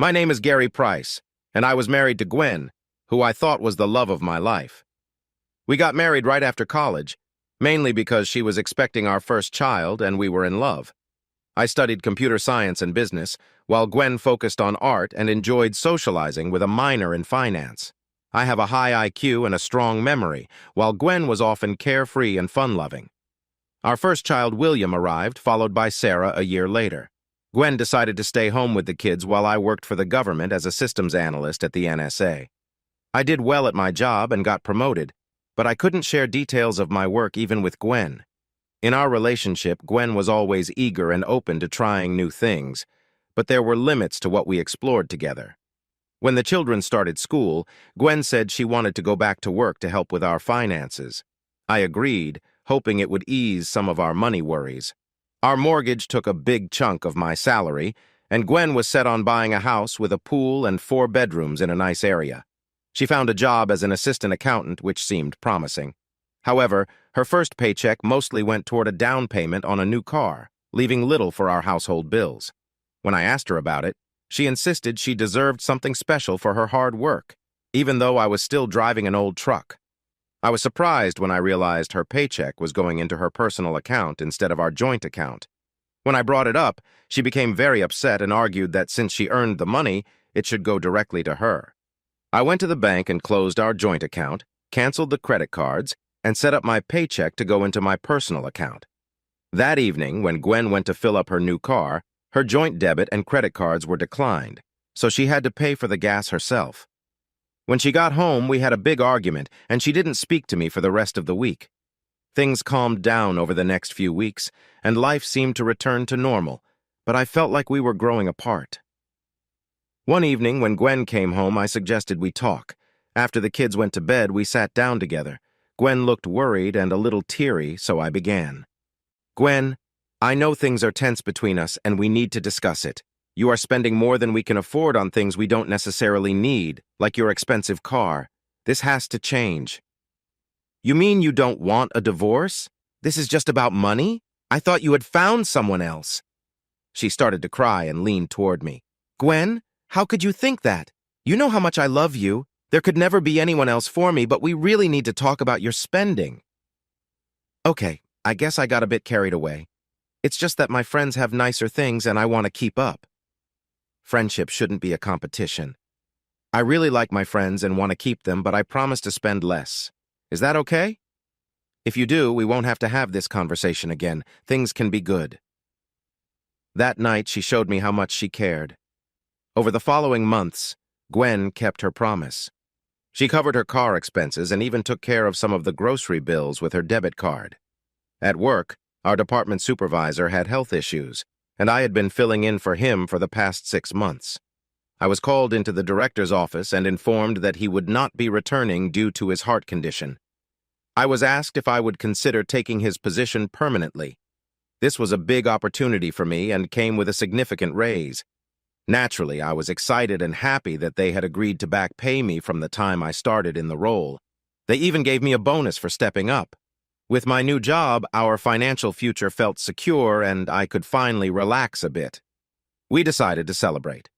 My name is Gary Price, and I was married to Gwen, who I thought was the love of my life. We got married right after college, mainly because she was expecting our first child and we were in love. I studied computer science and business, while Gwen focused on art and enjoyed socializing with a minor in finance. I have a high IQ and a strong memory, while Gwen was often carefree and fun-loving. Our first child, William, arrived, followed by Sarah a year later. Gwen decided to stay home with the kids while I worked for the government as a systems analyst at the NSA. I did well at my job and got promoted, but I couldn't share details of my work even with Gwen. In our relationship, Gwen was always eager and open to trying new things, but there were limits to what we explored together. When the children started school, Gwen said she wanted to go back to work to help with our finances. I agreed, hoping it would ease some of our money worries. Our mortgage took a big chunk of my salary, and Gwen was set on buying a house with a pool and 4 bedrooms in a nice area. She found a job as an assistant accountant, which seemed promising. However, her first paycheck mostly went toward a down payment on a new car, leaving little for our household bills. When I asked her about it, she insisted she deserved something special for her hard work, even though I was still driving an old truck. I was surprised when I realized her paycheck was going into her personal account instead of our joint account. When I brought it up, she became very upset and argued that since she earned the money, it should go directly to her. I went to the bank and closed our joint account, canceled the credit cards, and set up my paycheck to go into my personal account. That evening, when Gwen went to fill up her new car, her joint debit and credit cards were declined, so she had to pay for the gas herself. When she got home, we had a big argument, and she didn't speak to me for the rest of the week. Things calmed down over the next few weeks, and life seemed to return to normal, but I felt like we were growing apart. One evening, when Gwen came home, I suggested we talk. After the kids went to bed, we sat down together. Gwen looked worried and a little teary, so I began. Gwen, I know things are tense between us, and we need to discuss it. You are spending more than we can afford on things we don't necessarily need, like your expensive car. This has to change. You mean you don't want a divorce? This is just about money? I thought you had found someone else. She started to cry and leaned toward me. Gwen, how could you think that? You know how much I love you. There could never be anyone else for me, but we really need to talk about your spending. Okay, I guess I got a bit carried away. It's just that my friends have nicer things and I want to keep up. Friendship shouldn't be a competition. I really like my friends and want to keep them, but I promise to spend less. Is that okay? If you do, we won't have to have this conversation again. Things can be good. That night, she showed me how much she cared. Over the following months, Gwen kept her promise. She covered her car expenses and even took care of some of the grocery bills with her debit card. At work, our department supervisor had health issues, and I had been filling in for him for the past 6 months. I was called into the director's office and informed that he would not be returning due to his heart condition. I was asked if I would consider taking his position permanently. This was a big opportunity for me and came with a significant raise. Naturally, I was excited and happy that they had agreed to back pay me from the time I started in the role. They even gave me a bonus for stepping up. With my new job, our financial future felt secure and I could finally relax a bit. We decided to celebrate.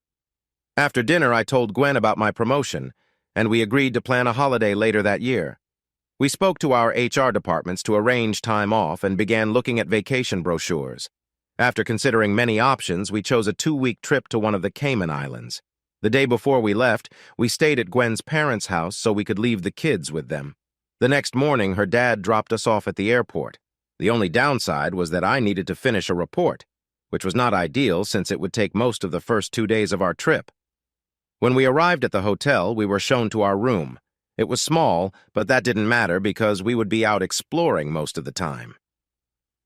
After dinner, I told Gwen about my promotion, and we agreed to plan a holiday later that year. We spoke to our HR departments to arrange time off and began looking at vacation brochures. After considering many options, we chose a 2-week trip to one of the Cayman Islands. The day before we left, we stayed at Gwen's parents' house so we could leave the kids with them. The next morning, her dad dropped us off at the airport. The only downside was that I needed to finish a report, which was not ideal since it would take most of the first 2 days of our trip. When we arrived at the hotel, we were shown to our room. It was small, but that didn't matter because we would be out exploring most of the time.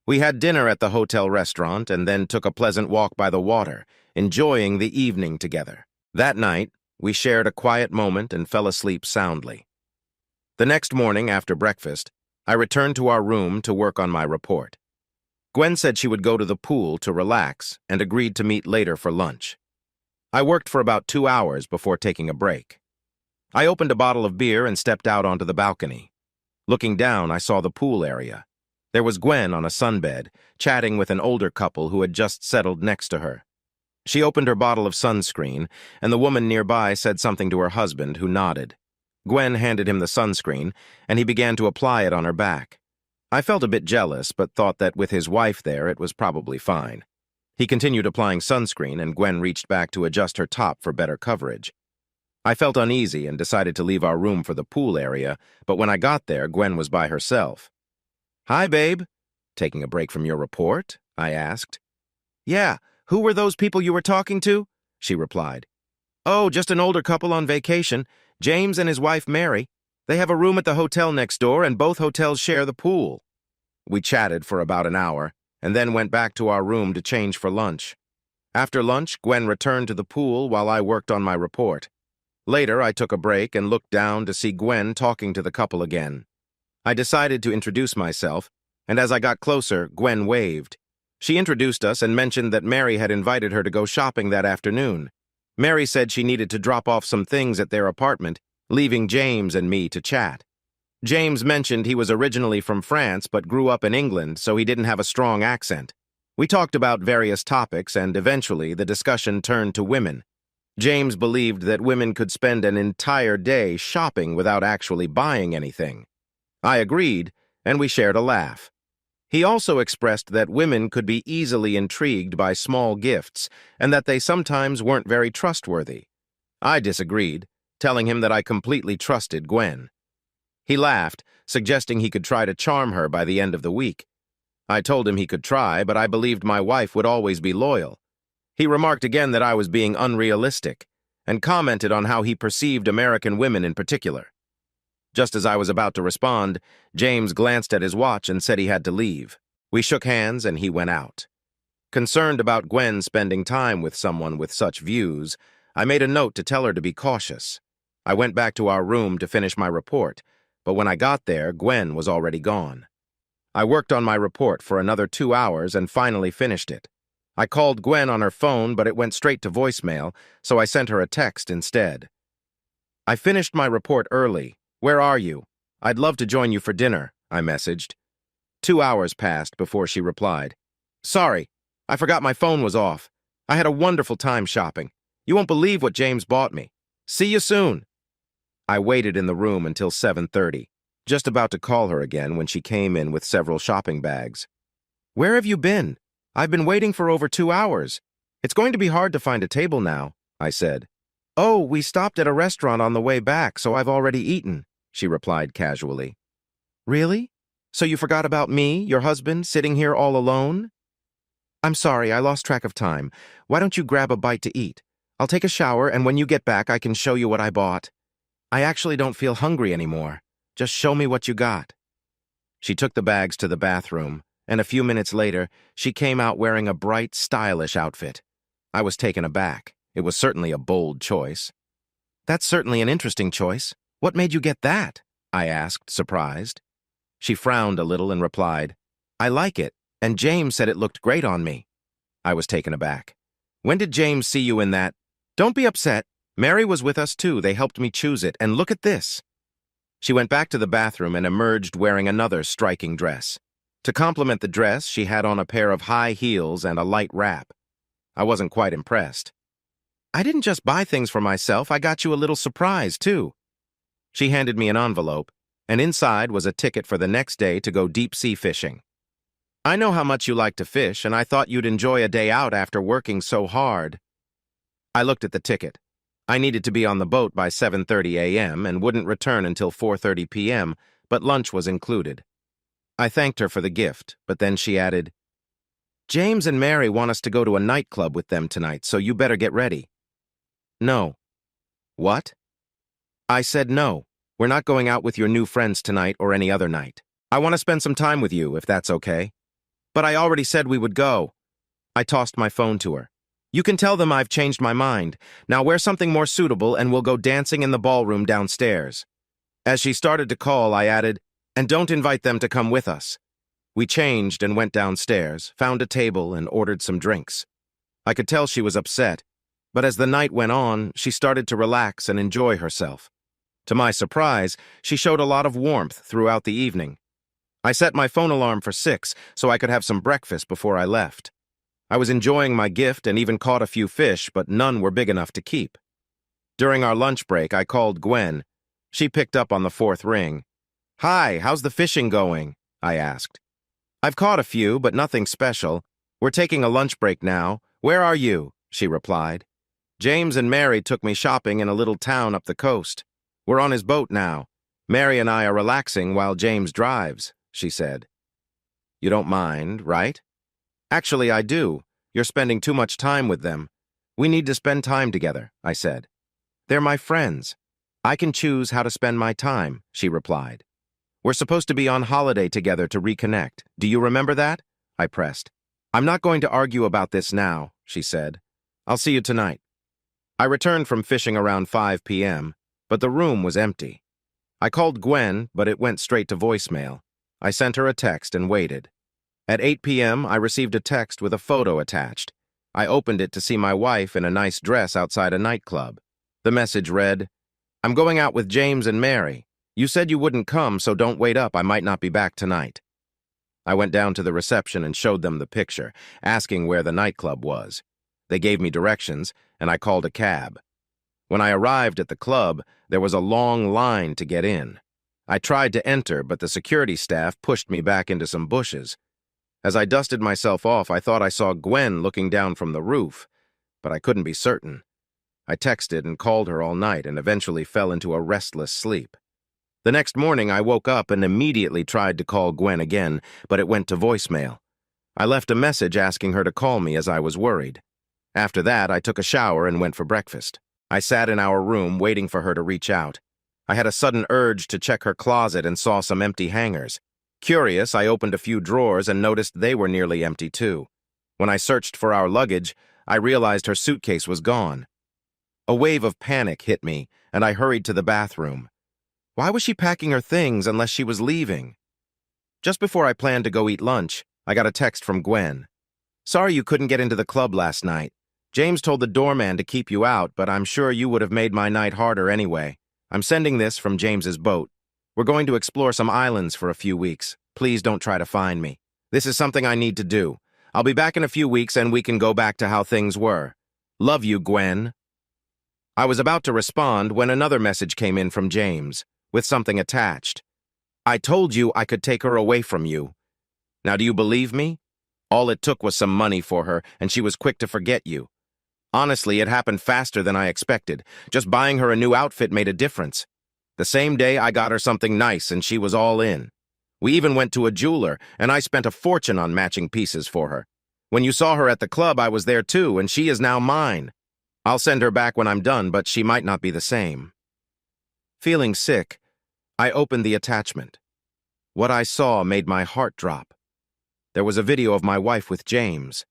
We had dinner at the hotel restaurant and then took a pleasant walk by the water, enjoying the evening together. That night, we shared a quiet moment and fell asleep soundly. The next morning, after breakfast, I returned to our room to work on my report. Gwen said she would go to the pool to relax and agreed to meet later for lunch. I worked for about 2 hours before taking a break. I opened a bottle of beer and stepped out onto the balcony. Looking down, I saw the pool area. There was Gwen on a sunbed, chatting with an older couple who had just settled next to her. She opened her bottle of sunscreen, and the woman nearby said something to her husband, who nodded. Gwen handed him the sunscreen, and he began to apply it on her back. I felt a bit jealous, but thought that with his wife there, it was probably fine. He continued applying sunscreen, and Gwen reached back to adjust her top for better coverage. I felt uneasy and decided to leave our room for the pool area, but when I got there, Gwen was by herself. "Hi, babe. Taking a break from your report?" I asked. "Yeah, who were those people you were talking to?" she replied. "Oh, just an older couple on vacation, James and his wife Mary. They have a room at the hotel next door, and both hotels share the pool." We chatted for about an hour, and then went back to our room to change for lunch. After lunch, Gwen returned to the pool while I worked on my report. Later, I took a break and looked down to see Gwen talking to the couple again. I decided to introduce myself, and as I got closer, Gwen waved. She introduced us and mentioned that Mary had invited her to go shopping that afternoon. Mary said she needed to drop off some things at their apartment, leaving James and me to chat. James mentioned he was originally from France but grew up in England, so he didn't have a strong accent. We talked about various topics, and eventually the discussion turned to women. James believed that women could spend an entire day shopping without actually buying anything. I agreed, and we shared a laugh. He also expressed that women could be easily intrigued by small gifts and that they sometimes weren't very trustworthy. I disagreed, telling him that I completely trusted Gwen. He laughed, suggesting he could try to charm her by the end of the week. I told him he could try, but I believed my wife would always be loyal. He remarked again that I was being unrealistic, and commented on how he perceived American women in particular. Just as I was about to respond, James glanced at his watch and said he had to leave. We shook hands and he went out. Concerned about Gwen spending time with someone with such views, I made a note to tell her to be cautious. I went back to our room to finish my report, but when I got there, Gwen was already gone. I worked on my report for another 2 hours and finally finished it. I called Gwen on her phone, but it went straight to voicemail, so I sent her a text instead. "I finished my report early. Where are you? I'd love to join you for dinner," I messaged. 2 hours passed before she replied. "Sorry, I forgot my phone was off. I had a wonderful time shopping. You won't believe what James bought me. See you soon." I waited in the room until 7:30, just about to call her again when she came in with several shopping bags. "Where have you been? I've been waiting for over 2 hours. It's going to be hard to find a table now," I said. "Oh, we stopped at a restaurant on the way back, so I've already eaten," she replied casually. "Really? So you forgot about me, your husband, sitting here all alone?" "I'm sorry, I lost track of time. Why don't you grab a bite to eat? I'll take a shower, and when you get back, I can show you what I bought. I actually don't feel hungry anymore. Just show me what you got." She took the bags to the bathroom, and a few minutes later, she came out wearing a bright, stylish outfit. I was taken aback. It was certainly a bold choice. "That's certainly an interesting choice. What made you get that?" I asked, surprised. She frowned a little and replied, "I like it, and James said it looked great on me." I was taken aback. "When did James see you in that?" "Don't be upset. Mary was with us too. They helped me choose it, and look at this." She went back to the bathroom and emerged wearing another striking dress. To complement the dress, she had on a pair of high heels and a light wrap. I wasn't quite impressed. "I didn't just buy things for myself, I got you a little surprise, too." She handed me an envelope, and inside was a ticket for the next day to go deep-sea fishing. "I know how much you like to fish, and I thought you'd enjoy a day out after working so hard." I looked at the ticket. I needed to be on the boat by 7:30 a.m. and wouldn't return until 4:30 p.m., but lunch was included. I thanked her for the gift, but then she added, "James and Mary want us to go to a nightclub with them tonight, so you better get ready." "No." "What?" I said no. "We're not going out with your new friends tonight or any other night. I want to spend some time with you, if that's okay." "But I already said we would go." I tossed my phone to her. "You can tell them I've changed my mind. Now wear something more suitable and we'll go dancing in the ballroom downstairs." As she started to call, I added, "And don't invite them to come with us." We changed and went downstairs, found a table, and ordered some drinks. I could tell she was upset, but as the night went on, she started to relax and enjoy herself. To my surprise, she showed a lot of warmth throughout the evening. I set my phone alarm for 6 so I could have some breakfast before I left. I was enjoying my gift and even caught a few fish, but none were big enough to keep. During our lunch break, I called Gwen. She picked up on the fourth ring. "Hi, how's the fishing going?" I asked. "I've caught a few, but nothing special. We're taking a lunch break now. Where are you?" she replied. "James and Mary took me shopping in a little town up the coast. We're on his boat now. Mary and I are relaxing while James drives," she said. "You don't mind, right?" "Actually, I do. You're spending too much time with them. We need to spend time together," I said. "They're my friends. I can choose how to spend my time," she replied. "We're supposed to be on holiday together to reconnect. Do you remember that?" I pressed. "I'm not going to argue about this now," she said. "I'll see you tonight." I returned from fishing around 5 p.m., but the room was empty. I called Gwen, but it went straight to voicemail. I sent her a text and waited. At 8 p.m., I received a text with a photo attached. I opened it to see my wife in a nice dress outside a nightclub. The message read, "I'm going out with James and Mary. You said you wouldn't come, so don't wait up. I might not be back tonight." I went down to the reception and showed them the picture, asking where the nightclub was. They gave me directions, and I called a cab. When I arrived at the club, there was a long line to get in. I tried to enter, but the security staff pushed me back into some bushes. As I dusted myself off, I thought I saw Gwen looking down from the roof, but I couldn't be certain. I texted and called her all night and eventually fell into a restless sleep. The next morning, I woke up and immediately tried to call Gwen again, but it went to voicemail. I left a message asking her to call me as I was worried. After that, I took a shower and went for breakfast. I sat in our room waiting for her to reach out. I had a sudden urge to check her closet and saw some empty hangers. Curious, I opened a few drawers and noticed they were nearly empty too. When I searched for our luggage, I realized her suitcase was gone. A wave of panic hit me, and I hurried to the bathroom. Why was she packing her things unless she was leaving? Just before I planned to go eat lunch, I got a text from Gwen. "Sorry you couldn't get into the club last night. James told the doorman to keep you out, but I'm sure you would have made my night harder anyway. I'm sending this from James's boat. We're going to explore some islands for a few weeks. Please don't try to find me. This is something I need to do. I'll be back in a few weeks and we can go back to how things were. Love you, Gwen." I was about to respond when another message came in from James, with something attached. "I told you I could take her away from you. Now do you believe me? All it took was some money for her, and she was quick to forget you. Honestly, it happened faster than I expected. Just buying her a new outfit made a difference. The same day, I got her something nice, and she was all in. We even went to a jeweler, and I spent a fortune on matching pieces for her. When you saw her at the club, I was there too, and she is now mine. I'll send her back when I'm done, but she might not be the same." Feeling sick, I opened the attachment. What I saw made my heart drop. There was a video of my wife with James.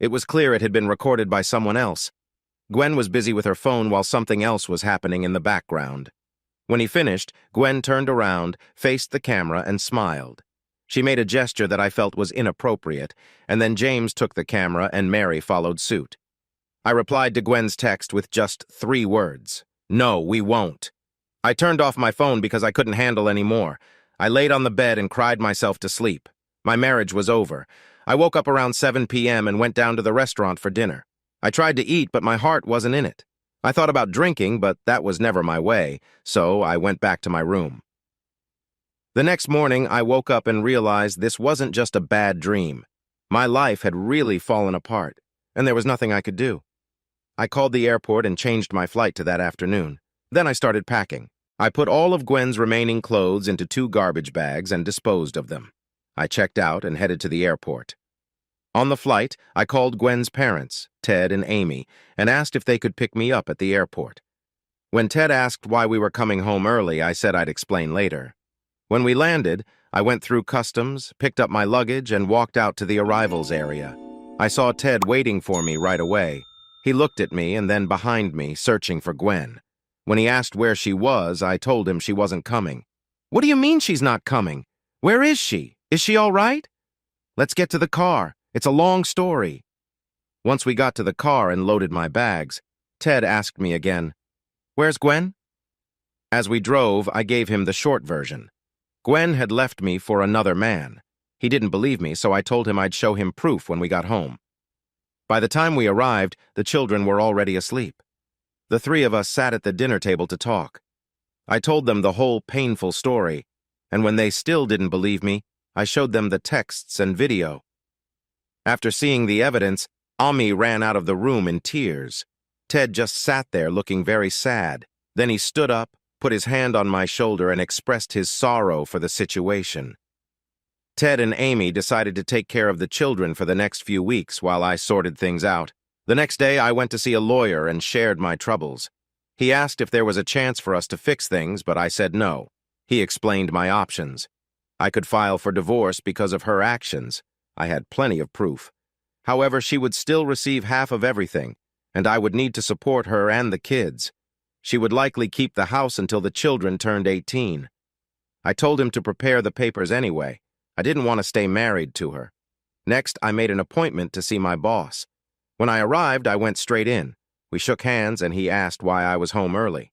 It was clear it had been recorded by someone else. Gwen was busy with her phone while something else was happening in the background. When he finished, Gwen turned around, faced the camera, and smiled. She made a gesture that I felt was inappropriate, and then James took the camera and Mary followed suit. I replied to Gwen's text with just 3 words. "No, we won't." I turned off my phone because I couldn't handle any more. I laid on the bed and cried myself to sleep. My marriage was over. I woke up around 7 p.m. and went down to the restaurant for dinner. I tried to eat, but my heart wasn't in it. I thought about drinking, but that was never my way, so I went back to my room. The next morning, I woke up and realized this wasn't just a bad dream. My life had really fallen apart, and there was nothing I could do. I called the airport and changed my flight to that afternoon. Then I started packing. I put all of Gwen's remaining clothes into 2 garbage bags and disposed of them. I checked out and headed to the airport. On the flight, I called Gwen's parents, Ted and Amy, and asked if they could pick me up at the airport. When Ted asked why we were coming home early, I said I'd explain later. When we landed, I went through customs, picked up my luggage, and walked out to the arrivals area. I saw Ted waiting for me right away. He looked at me and then behind me, searching for Gwen. When he asked where she was, I told him she wasn't coming. "What do you mean she's not coming? Where is she? Is she all right?" "Let's get to the car. It's a long story." Once we got to the car and loaded my bags, Ted asked me again, "Where's Gwen?" As we drove, I gave him the short version. Gwen had left me for another man. He didn't believe me, so I told him I'd show him proof when we got home. By the time we arrived, the children were already asleep. The three of us sat at the dinner table to talk. I told them the whole painful story, and when they still didn't believe me, I showed them the texts and video. After seeing the evidence, Ami ran out of the room in tears. Ted just sat there looking very sad. Then he stood up, put his hand on my shoulder, and expressed his sorrow for the situation. Ted and Amy decided to take care of the children for the next few weeks while I sorted things out. The next day, I went to see a lawyer and shared my troubles. He asked if there was a chance for us to fix things, but I said no. He explained my options. I could file for divorce because of her actions. I had plenty of proof. However, she would still receive half of everything, and I would need to support her and the kids. She would likely keep the house until the children turned 18. I told him to prepare the papers anyway. I didn't want to stay married to her. Next, I made an appointment to see my boss. When I arrived, I went straight in. We shook hands and he asked why I was home early.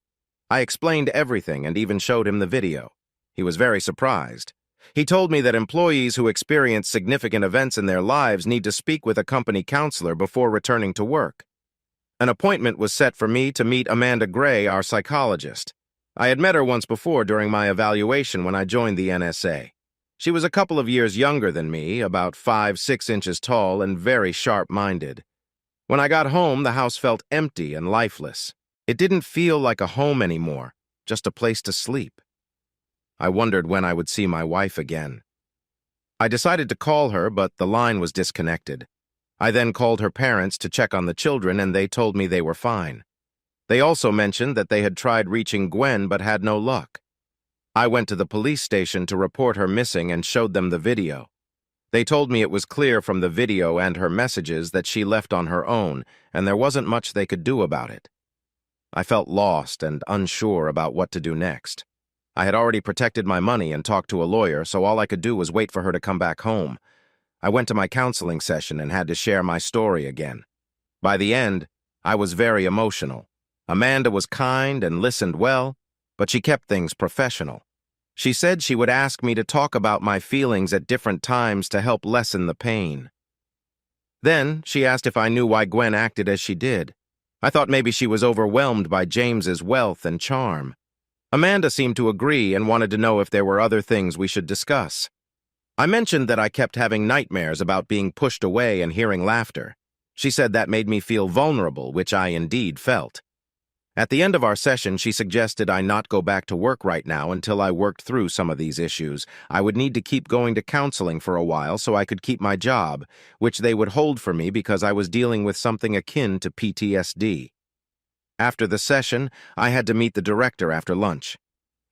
I explained everything and even showed him the video. He was very surprised. He told me that employees who experience significant events in their lives need to speak with a company counselor before returning to work. An appointment was set for me to meet Amanda Gray, our psychologist. I had met her once before during my evaluation when I joined the NSA. She was a couple of years younger than me, about 5'6" inches tall and very sharp-minded. When I got home, the house felt empty and lifeless. It didn't feel like a home anymore, just a place to sleep. I wondered when I would see my wife again. I decided to call her, but the line was disconnected. I then called her parents to check on the children, and they told me they were fine. They also mentioned that they had tried reaching Gwen but had no luck. I went to the police station to report her missing and showed them the video. They told me it was clear from the video and her messages that she left on her own, and there wasn't much they could do about it. I felt lost and unsure about what to do next. I had already protected my money and talked to a lawyer, so all I could do was wait for her to come back home. I went to my counseling session and had to share my story again. By the end, I was very emotional. Amanda was kind and listened well, but she kept things professional. She said she would ask me to talk about my feelings at different times to help lessen the pain. Then, she asked if I knew why Gwen acted as she did. I thought maybe she was overwhelmed by James's wealth and charm. Amanda seemed to agree and wanted to know if there were other things we should discuss. I mentioned that I kept having nightmares about being pushed away and hearing laughter. She said that made me feel vulnerable, which I indeed felt. At the end of our session, she suggested I not go back to work right now until I worked through some of these issues. I would need to keep going to counseling for a while so I could keep my job, which they would hold for me because I was dealing with something akin to PTSD. After the session, I had to meet the director after lunch.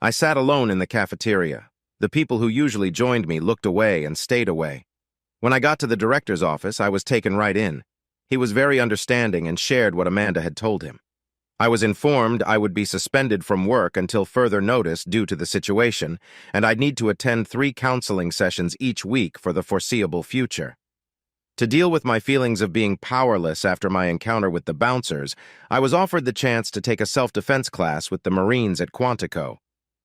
I sat alone in the cafeteria. The people who usually joined me looked away and stayed away. When I got to the director's office, I was taken right in. He was very understanding and shared what Amanda had told him. I was informed I would be suspended from work until further notice due to the situation, and I'd need to attend 3 counseling sessions each week for the foreseeable future. To deal with my feelings of being powerless after my encounter with the bouncers, I was offered the chance to take a self-defense class with the Marines at Quantico.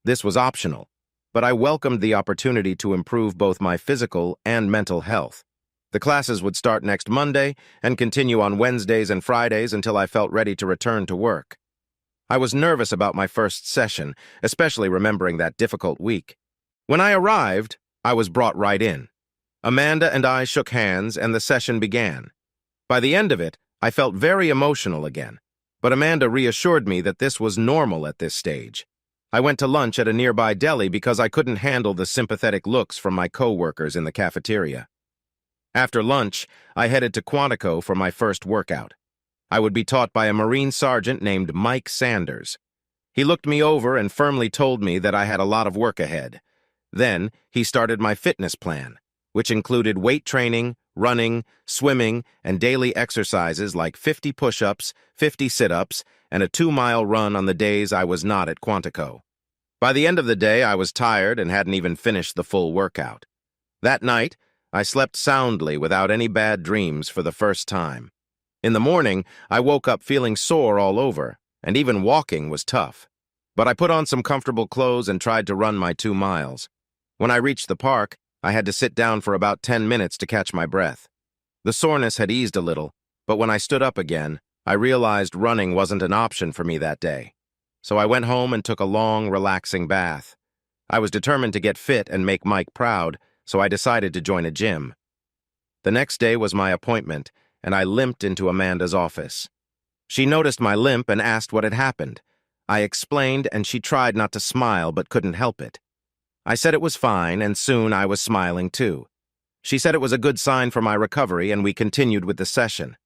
This was optional, but I welcomed the opportunity to improve both my physical and mental health. The classes would start next Monday and continue on Wednesdays and Fridays until I felt ready to return to work. I was nervous about my first session, especially remembering that difficult week. When I arrived, I was brought right in. Amanda and I shook hands and the session began. By the end of it, I felt very emotional again, but Amanda reassured me that this was normal at this stage. I went to lunch at a nearby deli because I couldn't handle the sympathetic looks from my co-workers in the cafeteria. After lunch, I headed to Quantico for my first workout. I would be taught by a Marine sergeant named Mike Sanders. He looked me over and firmly told me that I had a lot of work ahead. Then, he started my fitness plan, which included weight training, running, swimming, and daily exercises like 50 push-ups, 50 sit-ups, and a 2-mile run on the days I was not at Quantico. By the end of the day, I was tired and hadn't even finished the full workout. That night, I slept soundly without any bad dreams for the first time. In the morning, I woke up feeling sore all over, and even walking was tough. But I put on some comfortable clothes and tried to run my 2 miles. When I reached the park, I had to sit down for about 10 minutes to catch my breath. The soreness had eased a little, But when I stood up again, I realized running wasn't an option for me that day. So I went home and took a long, relaxing bath. I was determined to get fit and make Mike proud, so I decided to join a gym. The next day was my appointment, and I limped into Amanda's office. She noticed my limp and asked what had happened. I explained, and she tried not to smile but couldn't help it. I said it was fine, and soon I was smiling too. She said it was a good sign for my recovery, and we continued with the session.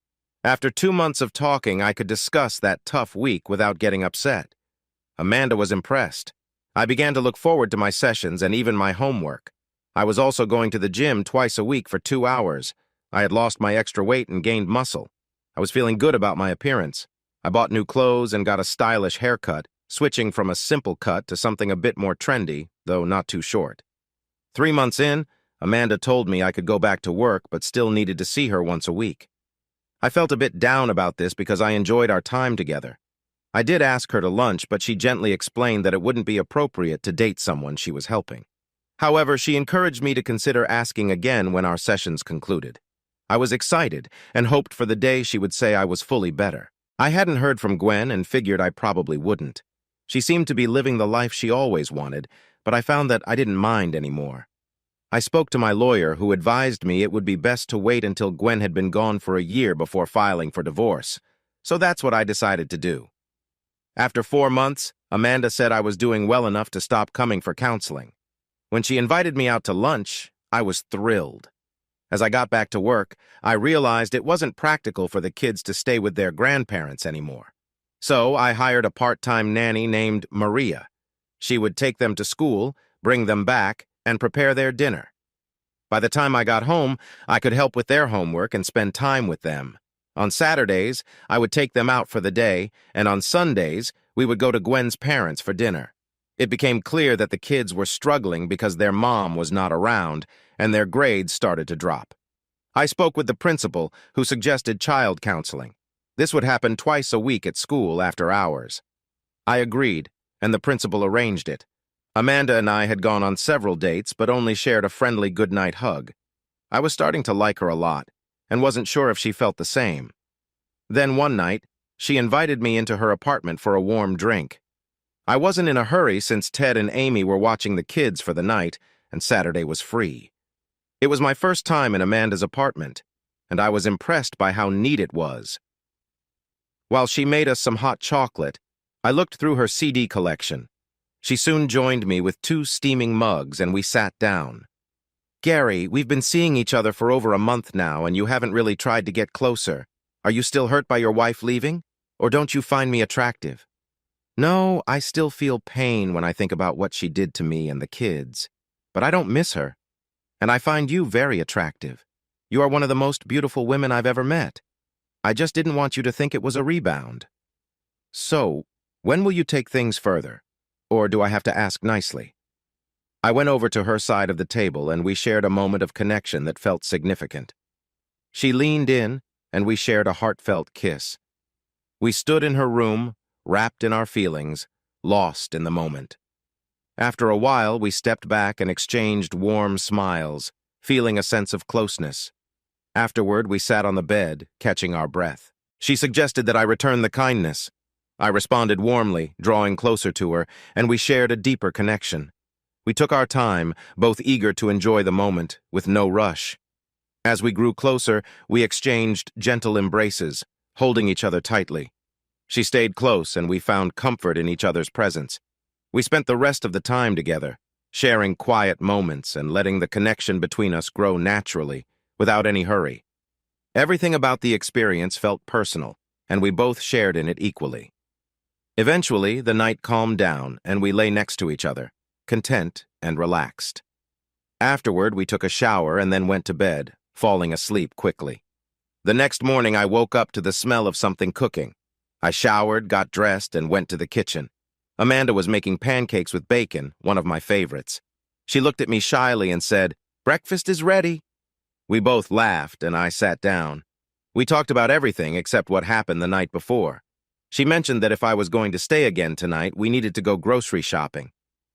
After 2 months of talking, I could discuss that tough week without getting upset. Amanda was impressed. I began to look forward to my sessions and even my homework. I was also going to the gym twice a week for 2 hours. I had lost my extra weight and gained muscle. I was feeling good about my appearance. I bought new clothes and got a stylish haircut, switching from a simple cut to something a bit more trendy, though not too short. 3 months in, Amanda told me I could go back to work but still needed to see her once a week. I felt a bit down about this because I enjoyed our time together. I did ask her to lunch, but she gently explained that it wouldn't be appropriate to date someone she was helping. However, she encouraged me to consider asking again when our sessions concluded. I was excited and hoped for the day she would say I was fully better. I hadn't heard from Gwen and figured I probably wouldn't. She seemed to be living the life she always wanted, but I found that I didn't mind anymore. I spoke to my lawyer, who advised me it would be best to wait until Gwen had been gone for a year before filing for divorce. So that's what I decided to do. After 4 months, Amanda said I was doing well enough to stop coming for counseling. When she invited me out to lunch, I was thrilled. As I got back to work, I realized it wasn't practical for the kids to stay with their grandparents anymore. So I hired a part-time nanny named Maria. She would take them to school, bring them back, and prepare their dinner. By the time I got home, I could help with their homework and spend time with them. On Saturdays, I would take them out for the day, and on Sundays, we would go to Gwen's parents for dinner. It became clear that the kids were struggling because their mom was not around, and their grades started to drop. I spoke with the principal, who suggested child counseling. This would happen twice a week at school after hours. I agreed, and the principal arranged it. Amanda and I had gone on several dates, but only shared a friendly goodnight hug. I was starting to like her a lot, and wasn't sure if she felt the same. Then one night, she invited me into her apartment for a warm drink. I wasn't in a hurry since Ted and Amy were watching the kids for the night, and Saturday was free. It was my first time in Amanda's apartment, and I was impressed by how neat it was. While she made us some hot chocolate, I looked through her CD collection. She soon joined me with 2 steaming mugs, and we sat down. "Gary, we've been seeing each other for over a month now, and you haven't really tried to get closer. Are you still hurt by your wife leaving? Or don't you find me attractive?" "No, I still feel pain when I think about what she did to me and the kids. But I don't miss her. And I find you very attractive. You are one of the most beautiful women I've ever met. I just didn't want you to think it was a rebound." "So, when will you take things further? Or do I have to ask nicely?" I went over to her side of the table, and we shared a moment of connection that felt significant. She leaned in, and we shared a heartfelt kiss. We stood in her room, wrapped in our feelings, lost in the moment. After a while, we stepped back and exchanged warm smiles, feeling a sense of closeness. Afterward, we sat on the bed, catching our breath. She suggested that I return the kindness. I responded warmly, drawing closer to her, and we shared a deeper connection. We took our time, both eager to enjoy the moment, with no rush. As we grew closer, we exchanged gentle embraces, holding each other tightly. She stayed close, and we found comfort in each other's presence. We spent the rest of the time together, sharing quiet moments and letting the connection between us grow naturally, without any hurry. Everything about the experience felt personal, and we both shared in it equally. Eventually, the night calmed down, and we lay next to each other, content and relaxed. Afterward, we took a shower and then went to bed, falling asleep quickly. The next morning, I woke up to the smell of something cooking. I showered, got dressed, and went to the kitchen. Amanda was making pancakes with bacon, one of my favorites. She looked at me shyly and said, "Breakfast is ready." We both laughed, and I sat down. We talked about everything except what happened the night before. She mentioned that if I was going to stay again tonight, we needed to go grocery shopping.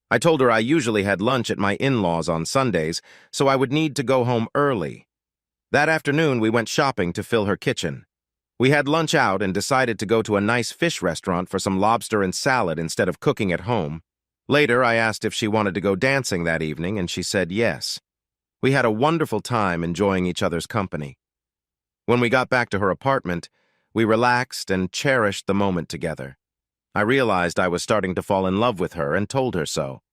I told her I usually had lunch at my in-laws on Sundays, so I would need to go home early. That afternoon, we went shopping to fill her kitchen. We had lunch out and decided to go to a nice fish restaurant for some lobster and salad instead of cooking at home. Later, I asked if she wanted to go dancing that evening, and she said yes. We had a wonderful time enjoying each other's company. When we got back to her apartment, we relaxed and cherished the moment together. I realized I was starting to fall in love with her and told her so.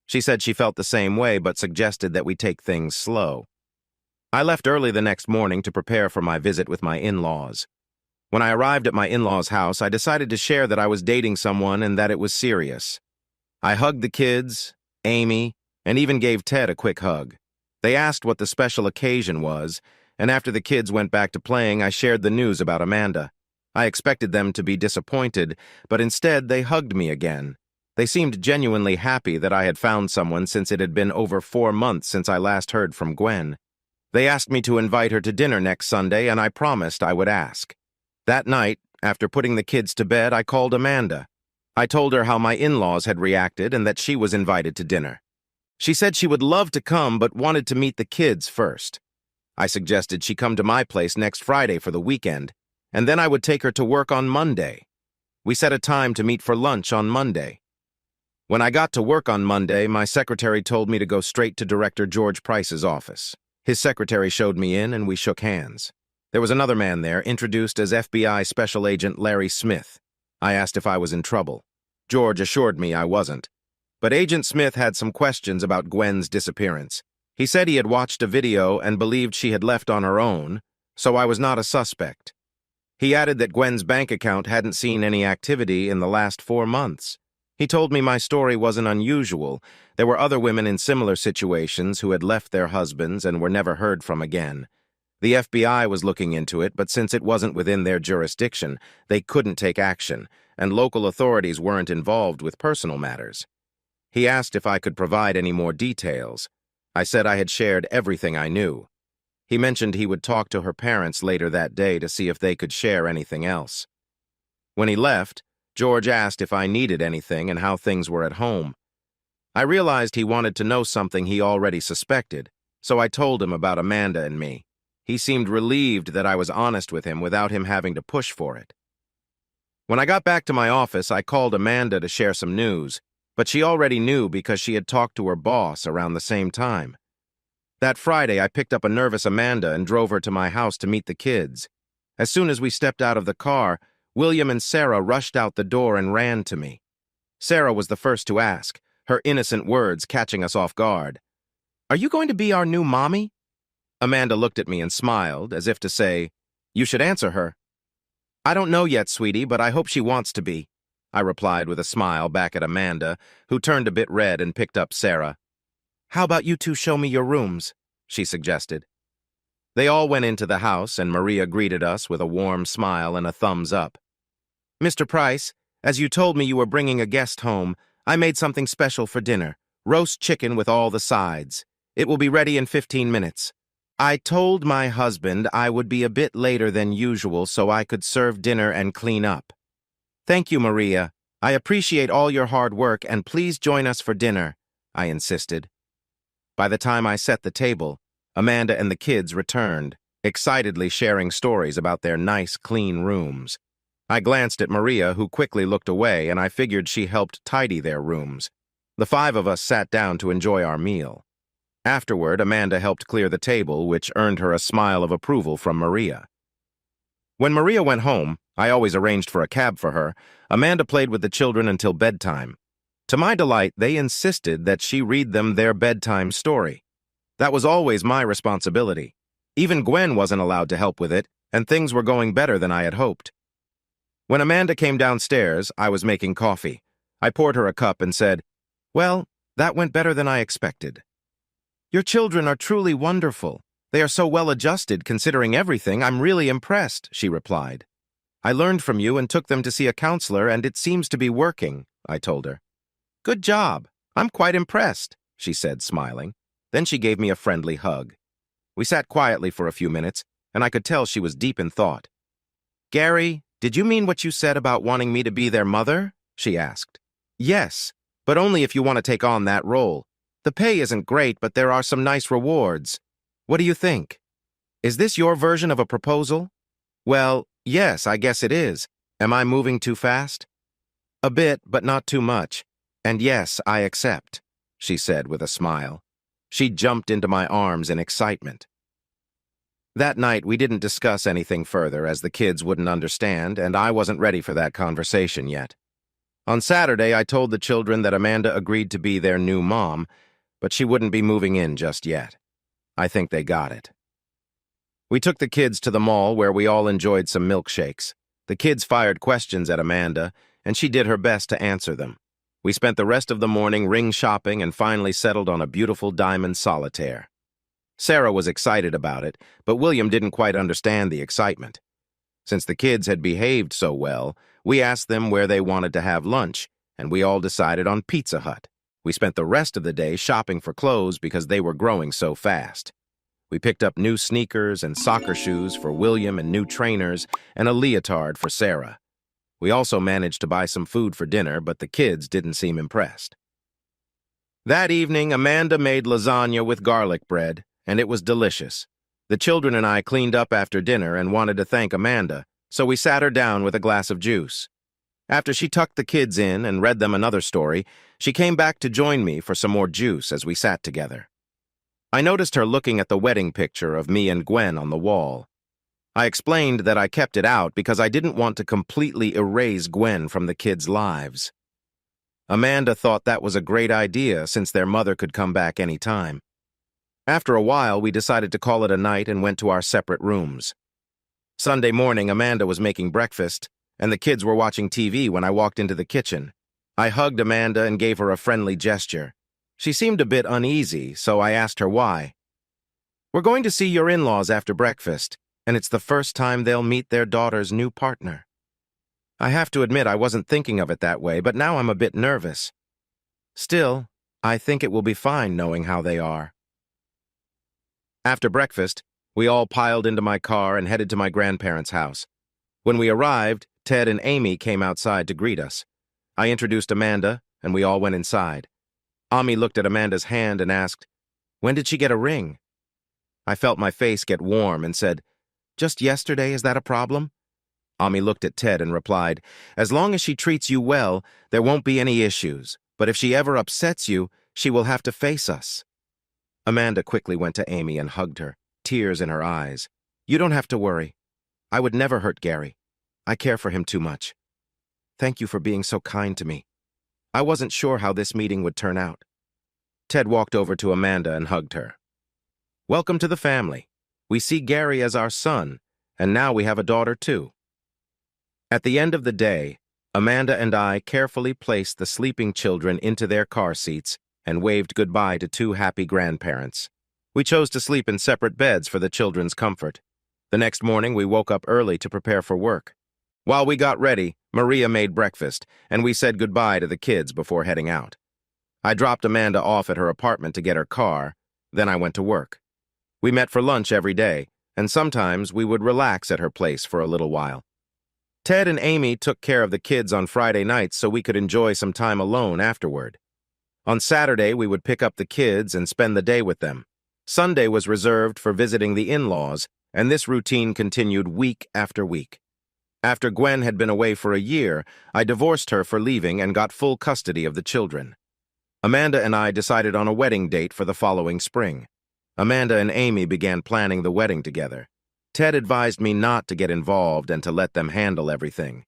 She said she felt the same way but suggested that we take things slow. I left early the next morning to prepare for my visit with my in-laws. When I arrived at my in-laws' house, I decided to share that I was dating someone and that it was serious. I hugged the kids, Amy, and even gave Ted a quick hug. They asked what the special occasion was, and after the kids went back to playing, I shared the news about Amanda. I expected them to be disappointed, but instead they hugged me again. They seemed genuinely happy that I had found someone since it had been over 4 months since I last heard from Gwen. They asked me to invite her to dinner next Sunday, and I promised I would ask. That night, after putting the kids to bed, I called Amanda. I told her how my in-laws had reacted and that she was invited to dinner. She said she would love to come but wanted to meet the kids first. I suggested she come to my place next Friday for the weekend, and then I would take her to work on Monday. We set a time to meet for lunch on Monday. When I got to work on Monday, my secretary told me to go straight to Director George Price's office. His secretary showed me in and we shook hands. There was another man there, introduced as FBI Special Agent Larry Smith. I asked if I was in trouble. George assured me I wasn't. But Agent Smith had some questions about Gwen's disappearance. He said he had watched a video and believed she had left on her own, so I was not a suspect. He added that Gwen's bank account hadn't seen any activity in the last 4 months. He told me my story wasn't unusual. There were other women in similar situations who had left their husbands and were never heard from again. The FBI was looking into it, but since it wasn't within their jurisdiction, they couldn't take action, and local authorities weren't involved with personal matters. He asked if I could provide any more details. I said I had shared everything I knew. He mentioned he would talk to her parents later that day to see if they could share anything else. When he left, George asked if I needed anything and how things were at home. I realized he wanted to know something he already suspected, so I told him about Amanda and me. He seemed relieved that I was honest with him without him having to push for it. When I got back to my office, I called Amanda to share some news, but she already knew because she had talked to her boss around the same time. That Friday, I picked up a nervous Amanda and drove her to my house to meet the kids. As soon as we stepped out of the car, William and Sarah rushed out the door and ran to me. Sarah was the first to ask, her innocent words catching us off guard. "Are you going to be our new mommy?" Amanda looked at me and smiled, as if to say, "You should answer her." "I don't know yet, sweetie, but I hope she wants to be," I replied with a smile back at Amanda, who turned a bit red and picked up Sarah. "How about you two show me your rooms?" she suggested. They all went into the house, and Maria greeted us with a warm smile and a thumbs up. "Mr. Price, as you told me you were bringing a guest home, I made something special for dinner, roast chicken with all the sides. It will be ready in 15 minutes. I told my husband I would be a bit later than usual so I could serve dinner and clean up. Thank you, Maria. I appreciate all your hard work, and please join us for dinner," I insisted. By the time I set the table, Amanda and the kids returned, excitedly sharing stories about their nice, clean rooms. I glanced at Maria, who quickly looked away, and I figured she helped tidy their rooms. The 5 of us sat down to enjoy our meal. Afterward, Amanda helped clear the table, which earned her a smile of approval from Maria. When Maria went home, I always arranged for a cab for her. Amanda played with the children until bedtime. To my delight, they insisted that she read them their bedtime story. That was always my responsibility. Even Gwen wasn't allowed to help with it, and things were going better than I had hoped. When Amanda came downstairs, I was making coffee. I poured her a cup and said, "Well, that went better than I expected." "Your children are truly wonderful. They are so well adjusted considering everything. I'm really impressed," she replied. "I learned from you and took them to see a counselor, and it seems to be working," I told her. "Good job. I'm quite impressed," she said, smiling. Then she gave me a friendly hug. We sat quietly for a few minutes, and I could tell she was deep in thought. "Gary, did you mean what you said about wanting me to be their mother?" she asked. "Yes, but only if you want to take on that role. The pay isn't great, but there are some nice rewards. What do you think? Is this your version of a proposal?" "Well, Yes, I guess it is. Am I moving too fast? A bit, but not too much. And yes, I accept, she said with a smile. She jumped into my arms in excitement. That night, we didn't discuss anything further as the kids wouldn't understand, and I wasn't ready for that conversation yet. On Saturday, I told the children that Amanda agreed to be their new mom, but she wouldn't be moving in just yet. I think they got it. We took the kids to the mall where we all enjoyed some milkshakes. The kids fired questions at Amanda, and she did her best to answer them. We spent the rest of the morning ring shopping and finally settled on a beautiful diamond solitaire. Sarah was excited about it, but William didn't quite understand the excitement. Since the kids had behaved so well, we asked them where they wanted to have lunch, and we all decided on Pizza Hut. We spent the rest of the day shopping for clothes because they were growing so fast. We picked up new sneakers and soccer shoes for William and new trainers and a leotard for Sarah. We also managed to buy some food for dinner, but the kids didn't seem impressed. That evening, Amanda made lasagna with garlic bread, and it was delicious. The children and I cleaned up after dinner and wanted to thank Amanda, so we sat her down with a glass of juice. After she tucked the kids in and read them another story, she came back to join me for some more juice as we sat together. I noticed her looking at the wedding picture of me and Gwen on the wall. I explained that I kept it out because I didn't want to completely erase Gwen from the kids' lives. Amanda thought that was a great idea since their mother could come back any time. After a while, we decided to call it a night and went to our separate rooms. Sunday morning, Amanda was making breakfast, and the kids were watching TV when I walked into the kitchen. I hugged Amanda and gave her a friendly gesture. She seemed a bit uneasy, so I asked her why. "We're going to see your in-laws after breakfast, and it's the first time they'll meet their daughter's new partner." I have to admit I wasn't thinking of it that way, but now I'm a bit nervous. Still, I think it will be fine knowing how they are. After breakfast, we all piled into my car and headed to my grandparents' house. When we arrived, Ted and Amy came outside to greet us. I introduced Amanda, and we all went inside. Ami looked at Amanda's hand and asked, "When did she get a ring?" I felt my face get warm and said, "Just yesterday, is that a problem?" Ami looked at Ted and replied, "As long as she treats you well, there won't be any issues, but if she ever upsets you, she will have to face us." Amanda quickly went to Amy and hugged her, tears in her eyes. "You don't have to worry. I would never hurt Gary. I care for him too much. Thank you for being so kind to me. I wasn't sure how this meeting would turn out." Ted walked over to Amanda and hugged her. "Welcome to the family. We see Gary as our son, and now we have a daughter too." At the end of the day, Amanda and I carefully placed the sleeping children into their car seats and waved goodbye to two happy grandparents. We chose to sleep in separate beds for the children's comfort. The next morning, we woke up early to prepare for work. While we got ready, Maria made breakfast, and we said goodbye to the kids before heading out. I dropped Amanda off at her apartment to get her car, then I went to work. We met for lunch every day, and sometimes we would relax at her place for a little while. Ted and Amy took care of the kids on Friday nights so we could enjoy some time alone afterward. On Saturday, we would pick up the kids and spend the day with them. Sunday was reserved for visiting the in-laws, and this routine continued week after week. After Gwen had been away for a year, I divorced her for leaving and got full custody of the children. Amanda and I decided on a wedding date for the following spring. Amanda and Amy began planning the wedding together. Ted advised me not to get involved and to let them handle everything.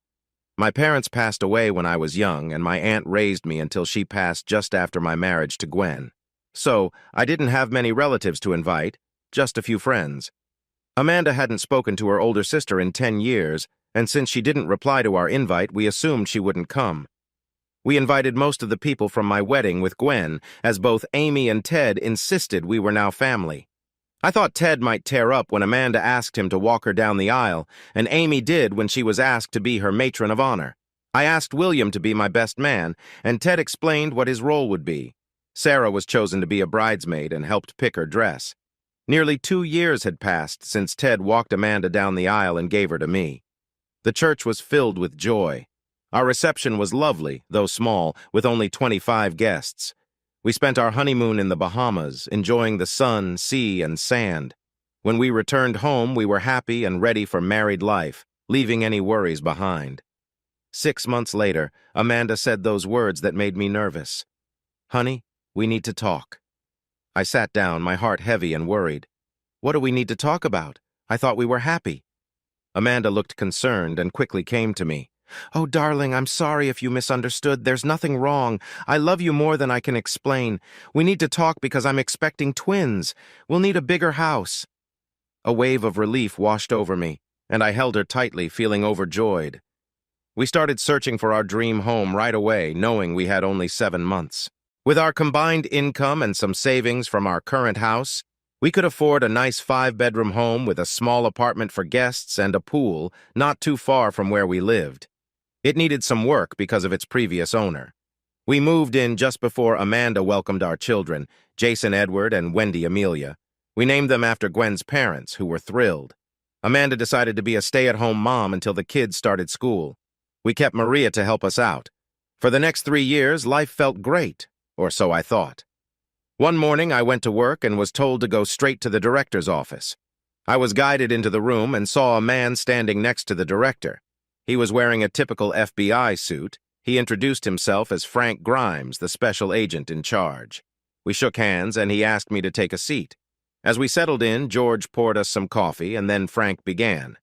My parents passed away when I was young, and my aunt raised me until she passed just after my marriage to Gwen. So, I didn't have many relatives to invite, just a few friends. Amanda hadn't spoken to her older sister in 10 years, and since she didn't reply to our invite, we assumed she wouldn't come. We invited most of the people from my wedding with Gwen, as both Amy and Ted insisted we were now family. I thought Ted might tear up when Amanda asked him to walk her down the aisle, and Amy did when she was asked to be her matron of honor. I asked William to be my best man, and Ted explained what his role would be. Sarah was chosen to be a bridesmaid and helped pick her dress. Nearly 2 years had passed since Ted walked Amanda down the aisle and gave her to me. The church was filled with joy. Our reception was lovely, though small, with only 25 guests. We spent our honeymoon in the Bahamas, enjoying the sun, sea, and sand. When we returned home, we were happy and ready for married life, leaving any worries behind. 6 months later, Amanda said those words that made me nervous. "Honey, we need to talk." I sat down, my heart heavy and worried. "What do we need to talk about? I thought we were happy." Amanda looked concerned and quickly came to me. "Oh, darling, I'm sorry if you misunderstood. There's nothing wrong. I love you more than I can explain. We need to talk because I'm expecting twins. We'll need a bigger house." A wave of relief washed over me, and I held her tightly, feeling overjoyed. We started searching for our dream home right away, knowing we had only 7 months. With our combined income and some savings from our current house, we could afford a nice 5-bedroom home with a small apartment for guests and a pool not too far from where we lived. It needed some work because of its previous owner. We moved in just before Amanda welcomed our children, Jason Edward and Wendy Amelia. We named them after Gwen's parents, who were thrilled. Amanda decided to be a stay-at-home mom until the kids started school. We kept Maria to help us out. For the next 3 years, life felt great, or so I thought. One morning, I went to work and was told to go straight to the director's office. I was guided into the room and saw a man standing next to the director. He was wearing a typical FBI suit. He introduced himself as Frank Grimes, the special agent in charge. We shook hands, and he asked me to take a seat. As we settled in, George poured us some coffee, and then Frank began.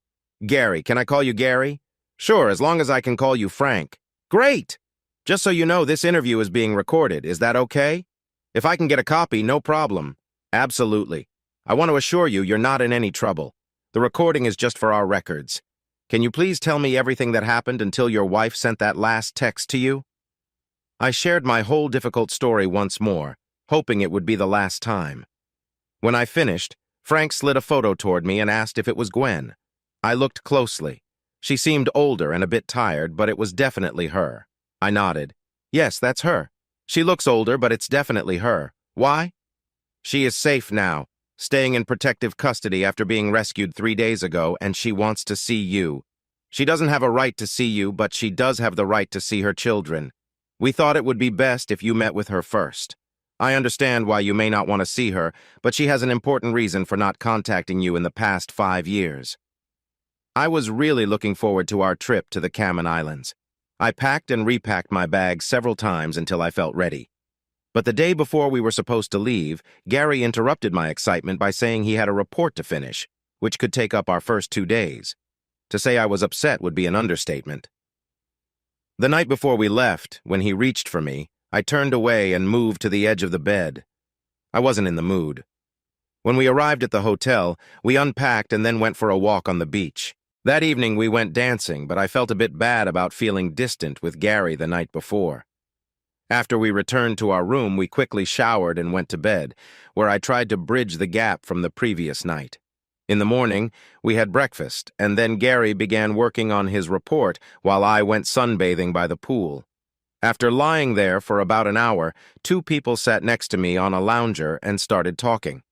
"Gary, can I call you Gary?" "Sure, as long as I can call you Frank." "Great! Just so you know, this interview is being recorded. Is that okay? If I can get a copy, no problem." "Absolutely. I want to assure you you're not in any trouble. The recording is just for our records. Can you please tell me everything that happened until your wife sent that last text to you?" I shared my whole difficult story once more, hoping it would be the last time. When I finished, Frank slid a photo toward me and asked if it was Gwen. I looked closely. She seemed older and a bit tired, but it was definitely her. I nodded. "Yes, that's her. She looks older, but it's definitely her. Why?" "She is safe now, staying in protective custody after being rescued 3 days ago, and she wants to see you. She doesn't have a right to see you, but she does have the right to see her children. We thought it would be best if you met with her first. I understand why you may not want to see her, but she has an important reason for not contacting you in the past 5 years." I was really looking forward to our trip to the Cayman Islands. I packed and repacked my bag several times until I felt ready. But the day before we were supposed to leave, Gary interrupted my excitement by saying he had a report to finish, which could take up our first 2 days. To say I was upset would be an understatement. The night before we left, when he reached for me, I turned away and moved to the edge of the bed. I wasn't in the mood. When we arrived at the hotel, we unpacked and then went for a walk on the beach. That evening we went dancing, but I felt a bit bad about feeling distant with Gary the night before. After we returned to our room, we quickly showered and went to bed, where I tried to bridge the gap from the previous night. In the morning, we had breakfast, and then Gary began working on his report while I went sunbathing by the pool. After lying there for about an hour, 2 people sat next to me on a lounger and started talking.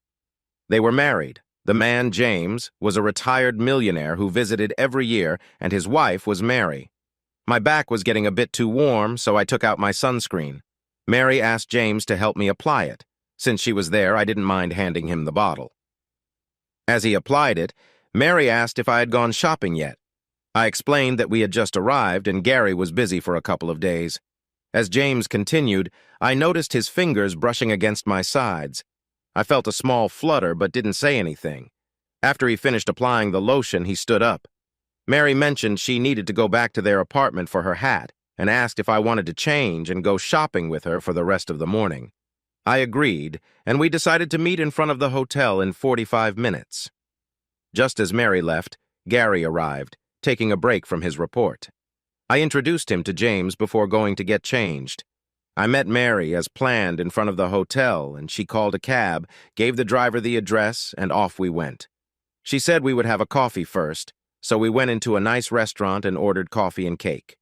They were married. The man, James, was a retired millionaire who visited every year, and his wife was Mary. My back was getting a bit too warm, so I took out my sunscreen. Mary asked James to help me apply it. Since she was there, I didn't mind handing him the bottle. As he applied it, Mary asked if I had gone shopping yet. I explained that we had just arrived and Gary was busy for a couple of days. As James continued, I noticed his fingers brushing against my sides. I felt a small flutter but didn't say anything. After he finished applying the lotion, he stood up. Mary mentioned she needed to go back to their apartment for her hat and asked if I wanted to change and go shopping with her for the rest of the morning. I agreed, and we decided to meet in front of the hotel in 45 minutes. Just as Mary left, Gary arrived, taking a break from his report. I introduced him to James before going to get changed. I met Mary as planned in front of the hotel, and she called a cab, gave the driver the address, and off we went. She said we would have a coffee first, so we went into a nice restaurant and ordered coffee and cake.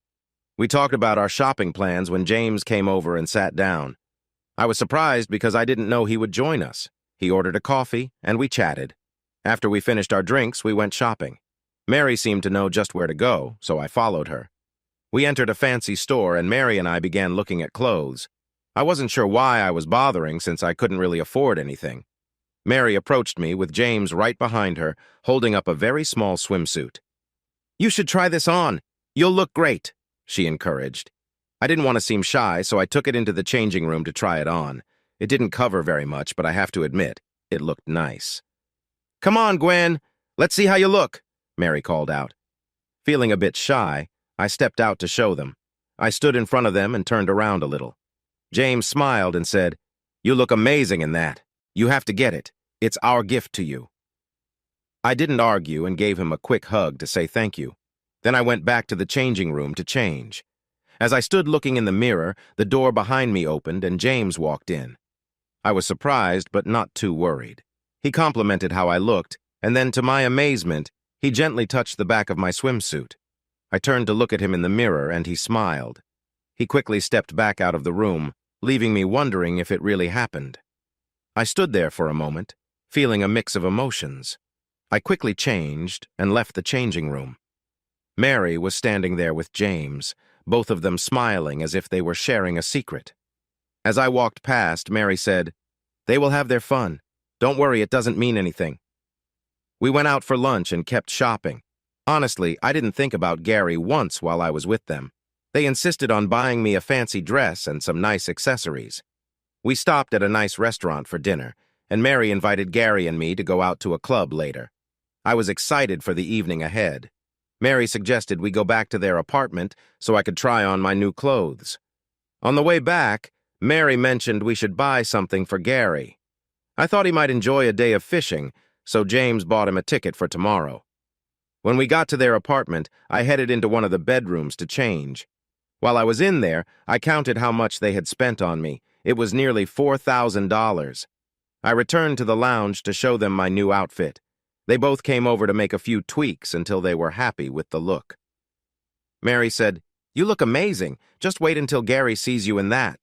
We talked about our shopping plans when James came over and sat down. I was surprised because I didn't know he would join us. He ordered a coffee, and we chatted. After we finished our drinks, we went shopping. Mary seemed to know just where to go, so I followed her. We entered a fancy store, and Mary and I began looking at clothes. I wasn't sure why I was bothering since I couldn't really afford anything. Mary approached me with James right behind her, holding up a very small swimsuit. "You should try this on. You'll look great," she encouraged. I didn't want to seem shy, so I took it into the changing room to try it on. It didn't cover very much, but I have to admit, it looked nice. "Come on, Gwen. Let's see how you look," Mary called out. Feeling a bit shy, I stepped out to show them. I stood in front of them and turned around a little. James smiled and said, "You look amazing in that. You have to get it. It's our gift to you." I didn't argue and gave him a quick hug to say thank you. Then I went back to the changing room to change. As I stood looking in the mirror, the door behind me opened and James walked in. I was surprised, but not too worried. He complimented how I looked, and then, to my amazement, he gently touched the back of my swimsuit. I turned to look at him in the mirror, and he smiled. He quickly stepped back out of the room, leaving me wondering if it really happened. I stood there for a moment, feeling a mix of emotions. I quickly changed and left the changing room. Mary was standing there with James, both of them smiling as if they were sharing a secret. As I walked past, Mary said, "They will have their fun. Don't worry, it doesn't mean anything." We went out for lunch and kept shopping. Honestly, I didn't think about Gary once while I was with them. They insisted on buying me a fancy dress and some nice accessories. We stopped at a nice restaurant for dinner, and Mary invited Gary and me to go out to a club later. I was excited for the evening ahead. Mary suggested we go back to their apartment so I could try on my new clothes. On the way back, Mary mentioned we should buy something for Gary. I thought he might enjoy a day of fishing, so James bought him a ticket for tomorrow. When we got to their apartment, I headed into one of the bedrooms to change. While I was in there, I counted how much they had spent on me. It was nearly $4,000. I returned to the lounge to show them my new outfit. They both came over to make a few tweaks until they were happy with the look. Mary said, "You look amazing. Just wait until Gary sees you in that."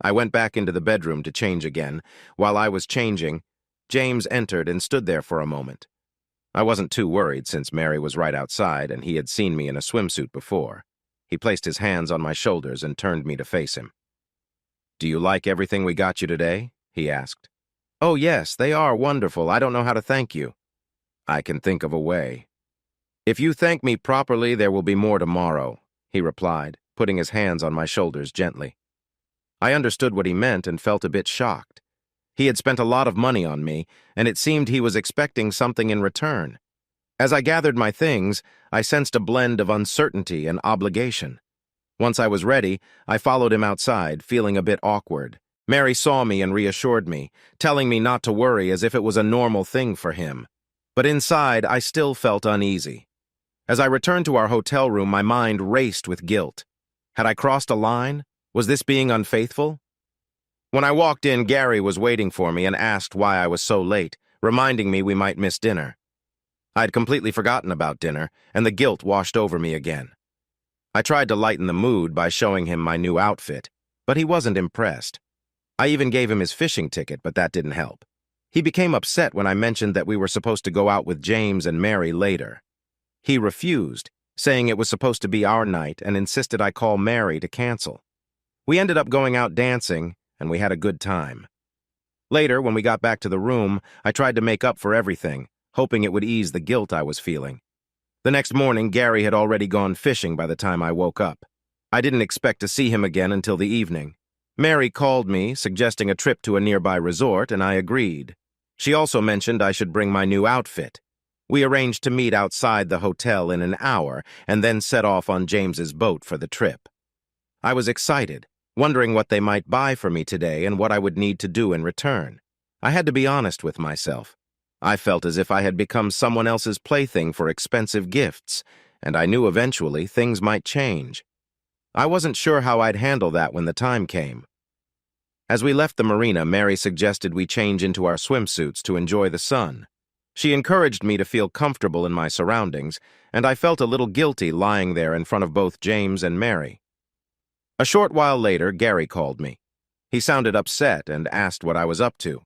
I went back into the bedroom to change again. While I was changing, James entered and stood there for a moment. I wasn't too worried since Mary was right outside and he had seen me in a swimsuit before. He placed his hands on my shoulders and turned me to face him. "Do you like everything we got you today?" he asked. "Oh yes, they are wonderful. I don't know how to thank you." "I can think of a way." "If you thank me properly, there will be more tomorrow," he replied, putting his hands on my shoulders gently. I understood what he meant and felt a bit shocked. He had spent a lot of money on me, and it seemed he was expecting something in return. As I gathered my things, I sensed a blend of uncertainty and obligation. Once I was ready, I followed him outside, feeling a bit awkward. Mary saw me and reassured me, telling me not to worry as if it was a normal thing for him. But inside, I still felt uneasy. As I returned to our hotel room, my mind raced with guilt. Had I crossed a line? Was this being unfaithful? When I walked in, Gary was waiting for me and asked why I was so late, reminding me we might miss dinner. I'd completely forgotten about dinner, and the guilt washed over me again. I tried to lighten the mood by showing him my new outfit, but he wasn't impressed. I even gave him his fishing ticket, but that didn't help. He became upset when I mentioned that we were supposed to go out with James and Mary later. He refused, saying it was supposed to be our night, and insisted I call Mary to cancel. We ended up going out dancing, and we had a good time. Later, when we got back to the room, I tried to make up for everything, hoping it would ease the guilt I was feeling. The next morning, Gary had already gone fishing by the time I woke up. I didn't expect to see him again until the evening. Mary called me, suggesting a trip to a nearby resort, and I agreed. She also mentioned I should bring my new outfit. We arranged to meet outside the hotel in an hour and then set off on James's boat for the trip. I was excited, wondering what they might buy for me today and what I would need to do in return. I had to be honest with myself. I felt as if I had become someone else's plaything for expensive gifts, and I knew eventually things might change. I wasn't sure how I'd handle that when the time came. As we left the marina, Mary suggested we change into our swimsuits to enjoy the sun. She encouraged me to feel comfortable in my surroundings, and I felt a little guilty lying there in front of both James and Mary. A short while later, Gary called me. He sounded upset and asked what I was up to.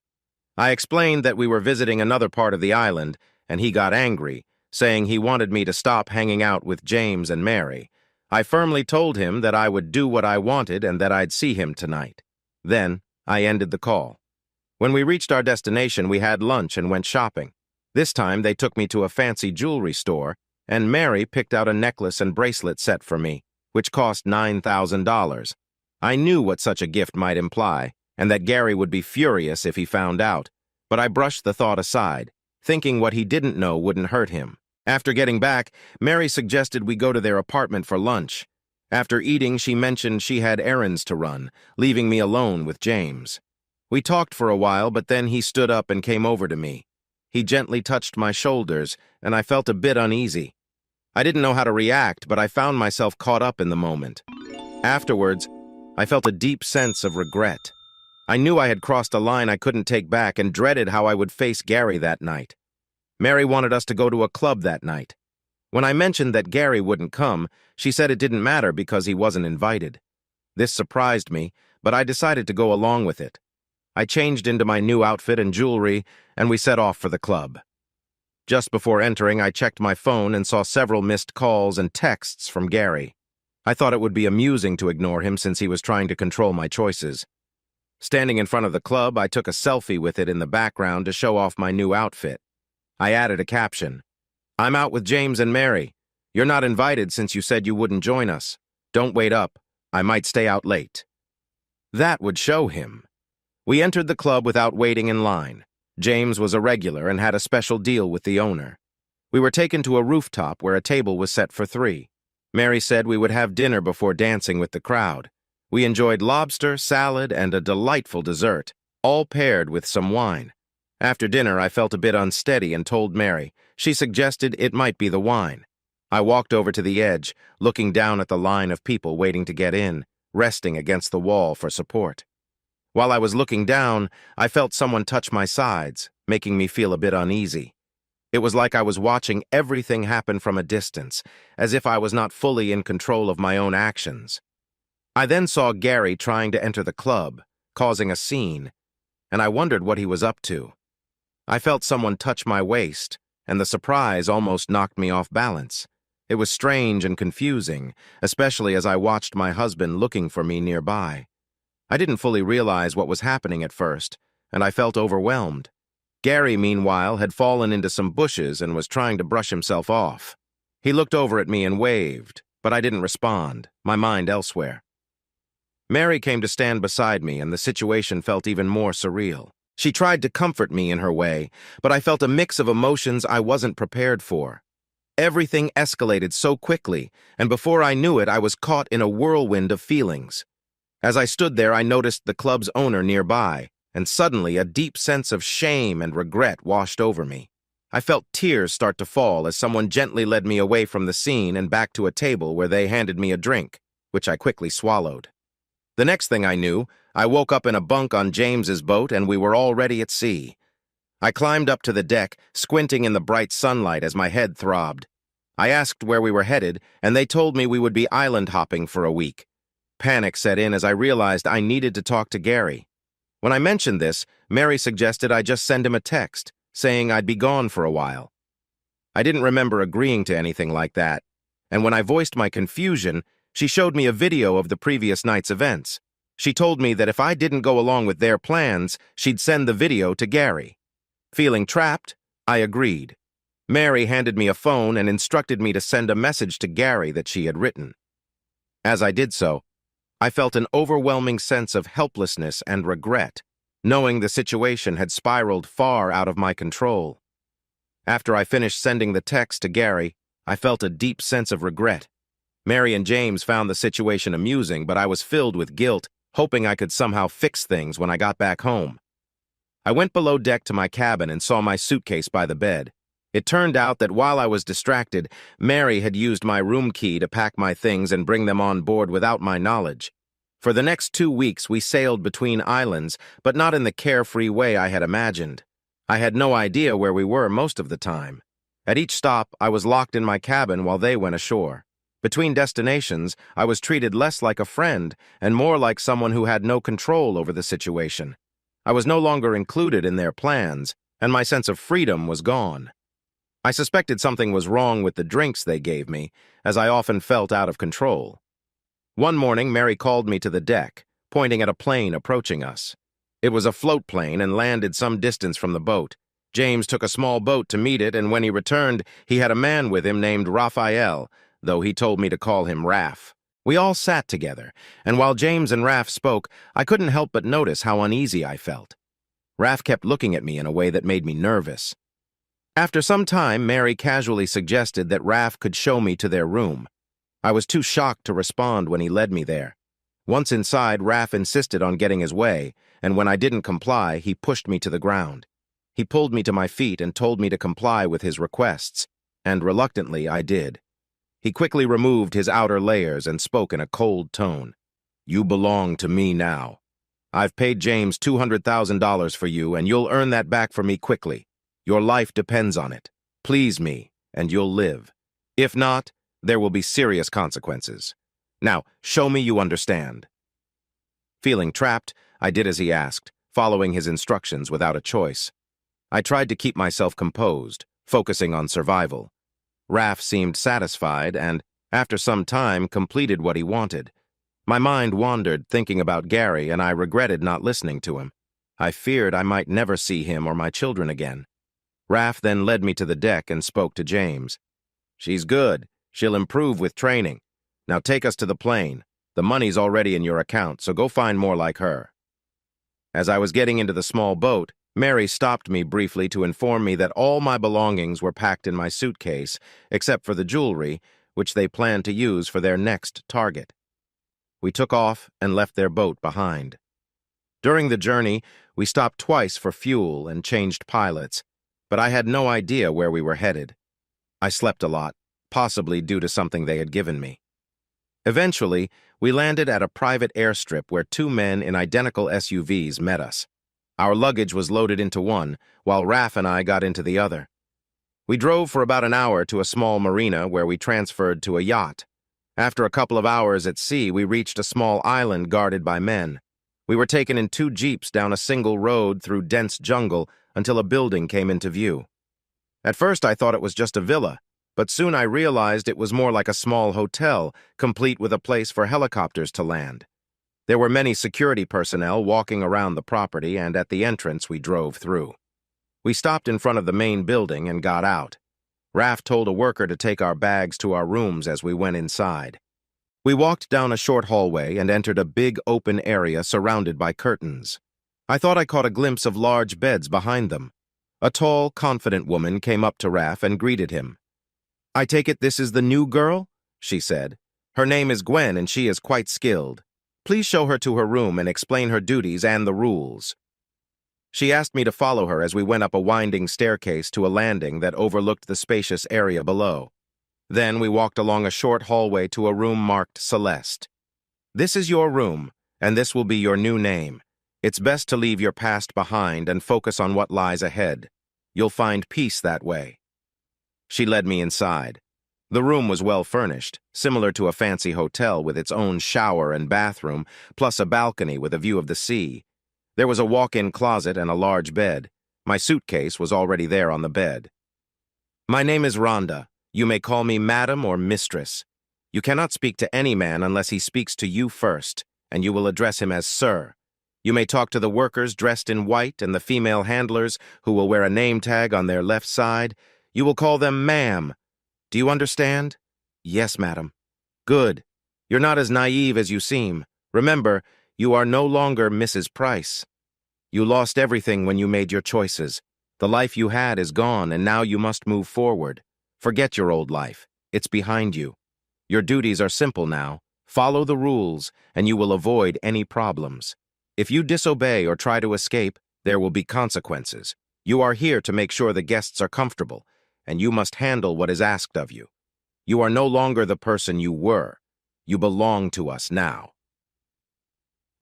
I explained that we were visiting another part of the island, and he got angry, saying he wanted me to stop hanging out with James and Mary. I firmly told him that I would do what I wanted and that I'd see him tonight. Then, I ended the call. When we reached our destination, we had lunch and went shopping. This time, they took me to a fancy jewelry store, and Mary picked out a necklace and bracelet set for me, which cost $9,000. I knew what such a gift might imply, and that Gary would be furious if he found out, but I brushed the thought aside, thinking what he didn't know wouldn't hurt him. After getting back, Mary suggested we go to their apartment for lunch. After eating, she mentioned she had errands to run, leaving me alone with James. We talked for a while, but then he stood up and came over to me. He gently touched my shoulders, and I felt a bit uneasy. I didn't know how to react, but I found myself caught up in the moment. Afterwards, I felt a deep sense of regret. I knew I had crossed a line I couldn't take back and dreaded how I would face Gary that night. Mary wanted us to go to a club that night. When I mentioned that Gary wouldn't come, she said it didn't matter because he wasn't invited. This surprised me, but I decided to go along with it. I changed into my new outfit and jewelry, and we set off for the club. Just before entering, I checked my phone and saw several missed calls and texts from Gary. I thought it would be amusing to ignore him since he was trying to control my choices. Standing in front of the club, I took a selfie with it in the background to show off my new outfit. I added a caption. "I'm out with James and Mary. You're not invited since you said you wouldn't join us. Don't wait up. I might stay out late." That would show him. We entered the club without waiting in line. James was a regular and had a special deal with the owner. We were taken to a rooftop where a table was set for 3. Mary said we would have dinner before dancing with the crowd. We enjoyed lobster, salad, and a delightful dessert, all paired with some wine. After dinner, I felt a bit unsteady and told Mary. She suggested it might be the wine. I walked over to the edge, looking down at the line of people waiting to get in, resting against the wall for support. While I was looking down, I felt someone touch my sides, making me feel a bit uneasy. It was like I was watching everything happen from a distance, as if I was not fully in control of my own actions. I then saw Gary trying to enter the club, causing a scene, and I wondered what he was up to. I felt someone touch my waist, and the surprise almost knocked me off balance. It was strange and confusing, especially as I watched my husband looking for me nearby. I didn't fully realize what was happening at first, and I felt overwhelmed. Gary, meanwhile, had fallen into some bushes and was trying to brush himself off. He looked over at me and waved, but I didn't respond, my mind elsewhere. Mary came to stand beside me, and the situation felt even more surreal. She tried to comfort me in her way, but I felt a mix of emotions I wasn't prepared for. Everything escalated so quickly, and before I knew it, I was caught in a whirlwind of feelings. As I stood there, I noticed the club's owner nearby, and suddenly a deep sense of shame and regret washed over me. I felt tears start to fall as someone gently led me away from the scene and back to a table where they handed me a drink, which I quickly swallowed. The next thing I knew, I woke up in a bunk on James's boat and we were already at sea. I climbed up to the deck, squinting in the bright sunlight as my head throbbed. I asked where we were headed, and they told me we would be island hopping for a week. Panic set in as I realized I needed to talk to Gary. When I mentioned this, Mary suggested I just send him a text, saying I'd be gone for a while. I didn't remember agreeing to anything like that, and when I voiced my confusion, she showed me a video of the previous night's events. She told me that if I didn't go along with their plans, she'd send the video to Gary. Feeling trapped, I agreed. Mary handed me a phone and instructed me to send a message to Gary that she had written. As I did so, I felt an overwhelming sense of helplessness and regret, knowing the situation had spiraled far out of my control. After I finished sending the text to Gary, I felt a deep sense of regret. Mary and James found the situation amusing, but I was filled with guilt, hoping I could somehow fix things when I got back home. I went below deck to my cabin and saw my suitcase by the bed. It turned out that while I was distracted, Mary had used my room key to pack my things and bring them on board without my knowledge. For the next 2 weeks, we sailed between islands, but not in the carefree way I had imagined. I had no idea where we were most of the time. At each stop, I was locked in my cabin while they went ashore. Between destinations, I was treated less like a friend and more like someone who had no control over the situation. I was no longer included in their plans, and my sense of freedom was gone. I suspected something was wrong with the drinks they gave me, as I often felt out of control. One morning, Mary called me to the deck, pointing at a plane approaching us. It was a float plane and landed some distance from the boat. James took a small boat to meet it, and when he returned, he had a man with him named Raphael, though he told me to call him Raph. We all sat together, and while James and Raph spoke, I couldn't help but notice how uneasy I felt. Raph kept looking at me in a way that made me nervous. After some time, Mary casually suggested that Raph could show me to their room. I was too shocked to respond when he led me there. Once inside, Raph insisted on getting his way, and when I didn't comply, he pushed me to the ground. He pulled me to my feet and told me to comply with his requests, and reluctantly I did. He quickly removed his outer layers and spoke in a cold tone. "You belong to me now. I've paid James $200,000 for you, and you'll earn that back for me quickly. Your life depends on it. Please me, and you'll live. If not, there will be serious consequences. Now, show me you understand." Feeling trapped, I did as he asked, following his instructions without a choice. I tried to keep myself composed, focusing on survival. Raph seemed satisfied and, after some time, completed what he wanted. My mind wandered, thinking about Gary, and I regretted not listening to him. I feared I might never see him or my children again. Raph then led me to the deck and spoke to James. "She's good. She'll improve with training. Now take us to the plane. The money's already in your account, so go find more like her." As I was getting into the small boat, Mary stopped me briefly to inform me that all my belongings were packed in my suitcase, except for the jewelry, which they planned to use for their next target. We took off and left their boat behind. During the journey, we stopped twice for fuel and changed pilots, but I had no idea where we were headed. I slept a lot, possibly due to something they had given me. Eventually, we landed at a private airstrip where two men in identical SUVs met us. Our luggage was loaded into one, while Raph and I got into the other. We drove for about an hour to a small marina where we transferred to a yacht. After a couple of hours at sea, we reached a small island guarded by men. We were taken in two jeeps down a single road through dense jungle until a building came into view. At first, I thought it was just a villa, but soon I realized it was more like a small hotel, complete with a place for helicopters to land. There were many security personnel walking around the property, and at the entrance we drove through. We stopped in front of the main building and got out. Raph told a worker to take our bags to our rooms as we went inside. We walked down a short hallway and entered a big open area surrounded by curtains. I thought I caught a glimpse of large beds behind them. A tall, confident woman came up to Raph and greeted him. "I take it this is the new girl?" she said. "Her name is Gwen, and she is quite skilled. Please show her to her room and explain her duties and the rules." She asked me to follow her as we went up a winding staircase to a landing that overlooked the spacious area below. Then we walked along a short hallway to a room marked Celeste. "This is your room, and this will be your new name. It's best to leave your past behind and focus on what lies ahead. You'll find peace that way." She led me inside. The room was well furnished, similar to a fancy hotel with its own shower and bathroom, plus a balcony with a view of the sea. There was a walk-in closet and a large bed. My suitcase was already there on the bed. "My name is Rhonda. You may call me Madam or Mistress. You cannot speak to any man unless he speaks to you first, and you will address him as Sir. You may talk to the workers dressed in white and the female handlers who will wear a name tag on their left side. You will call them Ma'am. Do you understand?" "Yes, madam." "Good. You're not as naive as you seem. Remember, you are no longer Mrs. Price. You lost everything when you made your choices. The life you had is gone, and now you must move forward. Forget your old life. It's behind you. Your duties are simple now. Follow the rules, and you will avoid any problems. If you disobey or try to escape, there will be consequences. You are here to make sure the guests are comfortable, and you must handle what is asked of you. You are no longer the person you were. You belong to us now."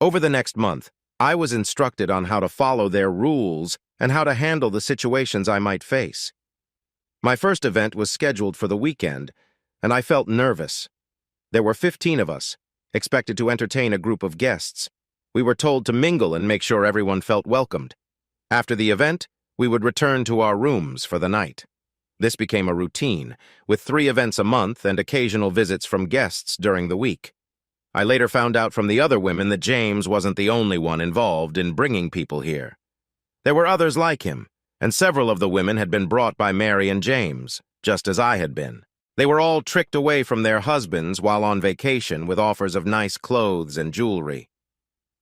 Over the next month, I was instructed on how to follow their rules and how to handle the situations I might face. My first event was scheduled for the weekend, and I felt nervous. There were 15 of us, expected to entertain a group of guests. We were told to mingle and make sure everyone felt welcomed. After the event, we would return to our rooms for the night. This became a routine, with 3 events a month and occasional visits from guests during the week. I later found out from the other women that James wasn't the only one involved in bringing people here. There were others like him, and several of the women had been brought by Mary and James, just as I had been. They were all tricked away from their husbands while on vacation with offers of nice clothes and jewelry.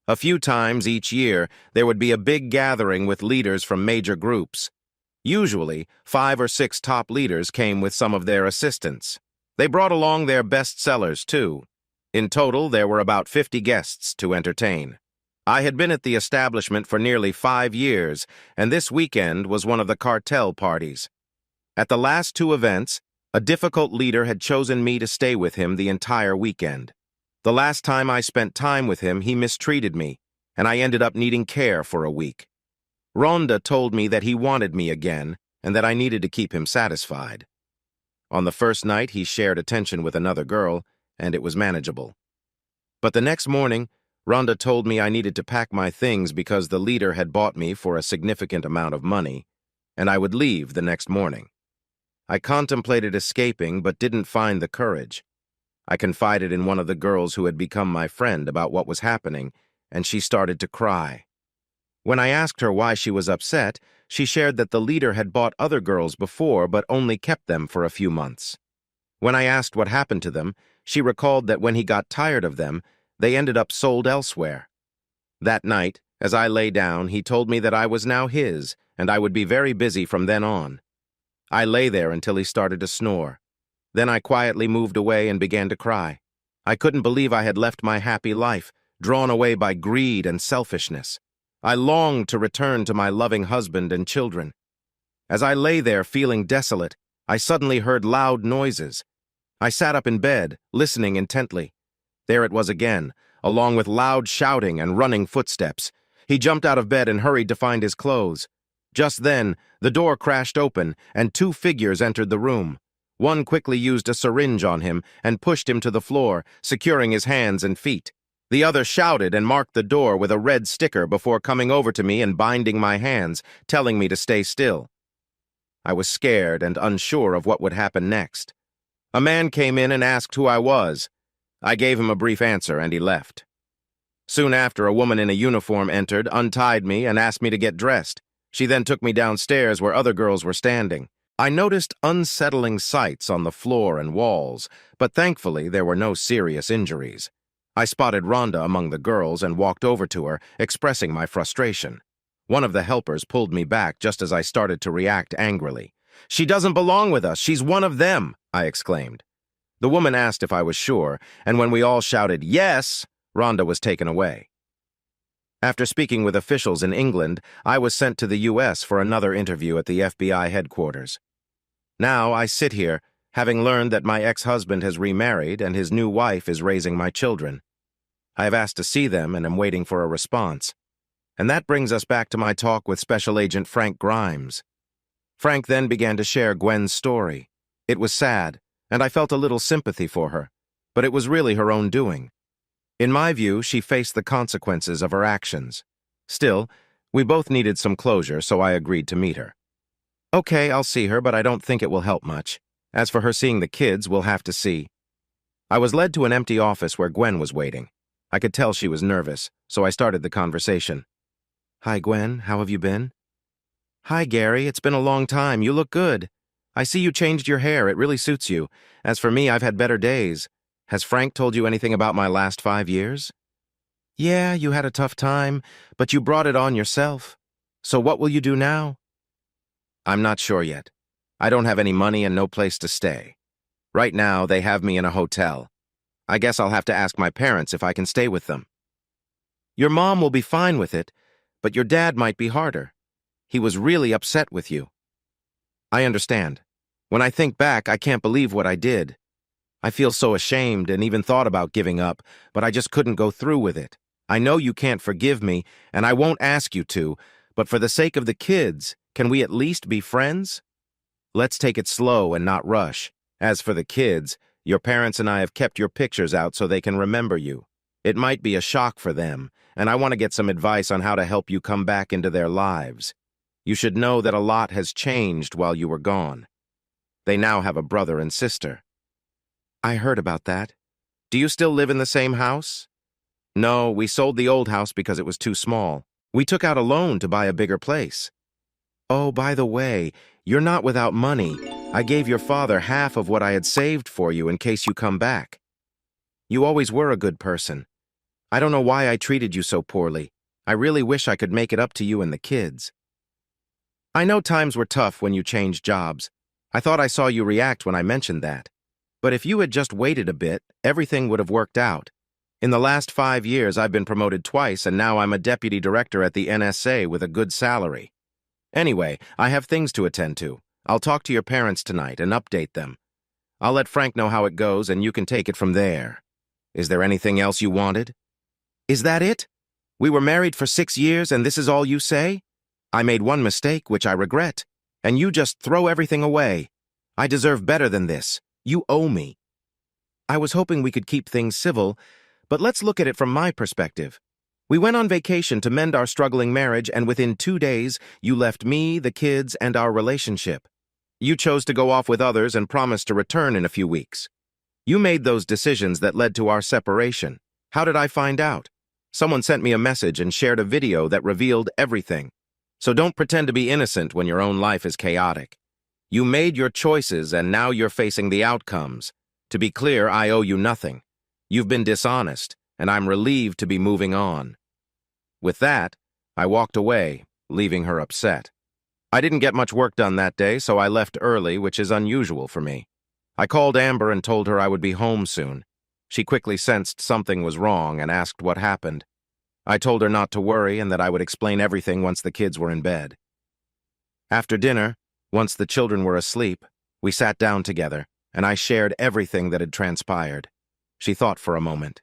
A few times each year, there would be a big gathering with leaders from major groups. Usually, 5 or 6 top leaders came with some of their assistants. They brought along their best sellers, too. In total, there were about 50 guests to entertain. I had been at the establishment for nearly 5 years, and this weekend was one of the cartel parties. At the last 2 events, a difficult leader had chosen me to stay with him the entire weekend. The last time I spent time with him, he mistreated me, and I ended up needing care for a week. Rhonda told me that he wanted me again, and that I needed to keep him satisfied. On the first night, he shared attention with another girl, and it was manageable. But the next morning, Rhonda told me I needed to pack my things because the leader had bought me for a significant amount of money, and I would leave the next morning. I contemplated escaping, but didn't find the courage. I confided in one of the girls who had become my friend about what was happening, and she started to cry. When I asked her why she was upset, she shared that the leader had bought other girls before but only kept them for a few months. When I asked what happened to them, she recalled that when he got tired of them, they ended up sold elsewhere. That night, as I lay down, he told me that I was now his, and I would be very busy from then on. I lay there until he started to snore. Then I quietly moved away and began to cry. I couldn't believe I had left my happy life, drawn away by greed and selfishness. I longed to return to my loving husband and children. As I lay there feeling desolate, I suddenly heard loud noises. I sat up in bed, listening intently. There it was again, along with loud shouting and running footsteps. He jumped out of bed and hurried to find his clothes. Just then, the door crashed open, and 2 figures entered the room. One quickly used a syringe on him and pushed him to the floor, securing his hands and feet. The other shouted and marked the door with a red sticker before coming over to me and binding my hands, telling me to stay still. I was scared and unsure of what would happen next. A man came in and asked who I was. I gave him a brief answer, and he left. Soon after, a woman in a uniform entered, untied me, and asked me to get dressed. She then took me downstairs where other girls were standing. I noticed unsettling sights on the floor and walls, but thankfully there were no serious injuries. I spotted Rhonda among the girls and walked over to her, expressing my frustration. One of the helpers pulled me back just as I started to react angrily. "She doesn't belong with us. She's one of them," I exclaimed. The woman asked if I was sure, and when we all shouted yes, Rhonda was taken away. After speaking with officials in England, I was sent to the US for another interview at the FBI headquarters. Now I sit here, having learned that my ex-husband has remarried and his new wife is raising my children. I have asked to see them and am waiting for a response. And that brings us back to my talk with Special Agent Frank Grimes. Frank then began to share Gwen's story. It was sad, and I felt a little sympathy for her, but it was really her own doing. In my view, she faced the consequences of her actions. Still, we both needed some closure, so I agreed to meet her. "Okay, I'll see her, but I don't think it will help much. As for her seeing the kids, we'll have to see." I was led to an empty office where Gwen was waiting. I could tell she was nervous, so I started the conversation. "Hi, Gwen. How have you been?" "Hi, Gary. It's been a long time. You look good. I see you changed your hair. It really suits you. As for me, I've had better days. Has Frank told you anything about my last 5 years?" "Yeah, you had a tough time, but you brought it on yourself. So what will you do now?" "I'm not sure yet. I don't have any money and no place to stay. Right now, they have me in a hotel. I guess I'll have to ask my parents if I can stay with them." "Your mom will be fine with it, but your dad might be harder. He was really upset with you." "I understand. When I think back, I can't believe what I did. I feel so ashamed and even thought about giving up, but I just couldn't go through with it. I know you can't forgive me, and I won't ask you to, but for the sake of the kids, can we at least be friends? Let's take it slow and not rush. As for the kids, your parents and I have kept your pictures out so they can remember you. It might be a shock for them, and I want to get some advice on how to help you come back into their lives. You should know that a lot has changed while you were gone. They now have a brother and sister." "I heard about that. Do you still live in the same house?" "No, we sold the old house because it was too small. We took out a loan to buy a bigger place." Oh, by the way, you're not without money. I gave your father half of what I had saved for you in case you come back. You always were a good person. I don't know why I treated you so poorly. I really wish I could make it up to you and the kids. I know times were tough when you changed jobs. I thought I saw you react when I mentioned that. But if you had just waited a bit, everything would have worked out. In the last 5 years, I've been promoted twice, and now I'm a deputy director at the NSA with a good salary. Anyway, I have things to attend to. I'll talk to your parents tonight and update them. I'll let Frank know how it goes, and you can take it from there. Is there anything else you wanted? Is that it? We were married for 6 years, and this is all you say? I made one mistake, which I regret, and you just throw everything away. I deserve better than this. You owe me. I was hoping we could keep things civil, but let's look at it from my perspective. We went on vacation to mend our struggling marriage, and within 2 days, you left me, the kids, and our relationship. You chose to go off with others and promised to return in a few weeks. You made those decisions that led to our separation. How did I find out? Someone sent me a message and shared a video that revealed everything. So don't pretend to be innocent when your own life is chaotic. You made your choices, and now you're facing the outcomes. To be clear, I owe you nothing. You've been dishonest, and I'm relieved to be moving on. With that, I walked away, leaving her upset. I didn't get much work done that day, so I left early, which is unusual for me. I called Amber and told her I would be home soon. She quickly sensed something was wrong and asked what happened. I told her not to worry and that I would explain everything once the kids were in bed. After dinner, once the children were asleep, we sat down together, and I shared everything that had transpired. She thought for a moment.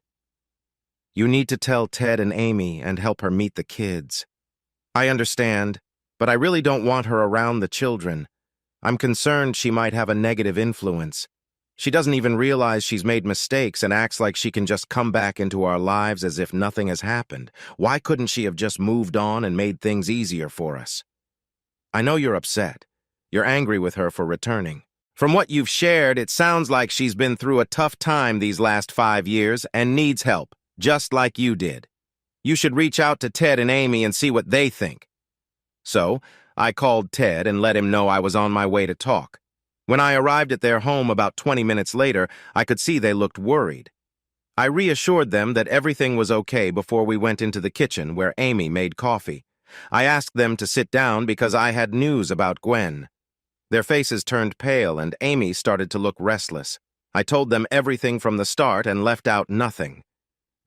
You need to tell Ted and Amy and help her meet the kids. I understand, but I really don't want her around the children. I'm concerned she might have a negative influence. She doesn't even realize she's made mistakes and acts like she can just come back into our lives as if nothing has happened. Why couldn't she have just moved on and made things easier for us? I know you're upset. You're angry with her for returning. From what you've shared, it sounds like she's been through a tough time these last 5 years and needs help, just like you did. You should reach out to Ted and Amy and see what they think. So, I called Ted and let him know I was on my way to talk. When I arrived at their home about 20 minutes later, I could see they looked worried. I reassured them that everything was okay before we went into the kitchen where Amy made coffee. I asked them to sit down because I had news about Gwen. Their faces turned pale and Amy started to look restless. I told them everything from the start and left out nothing.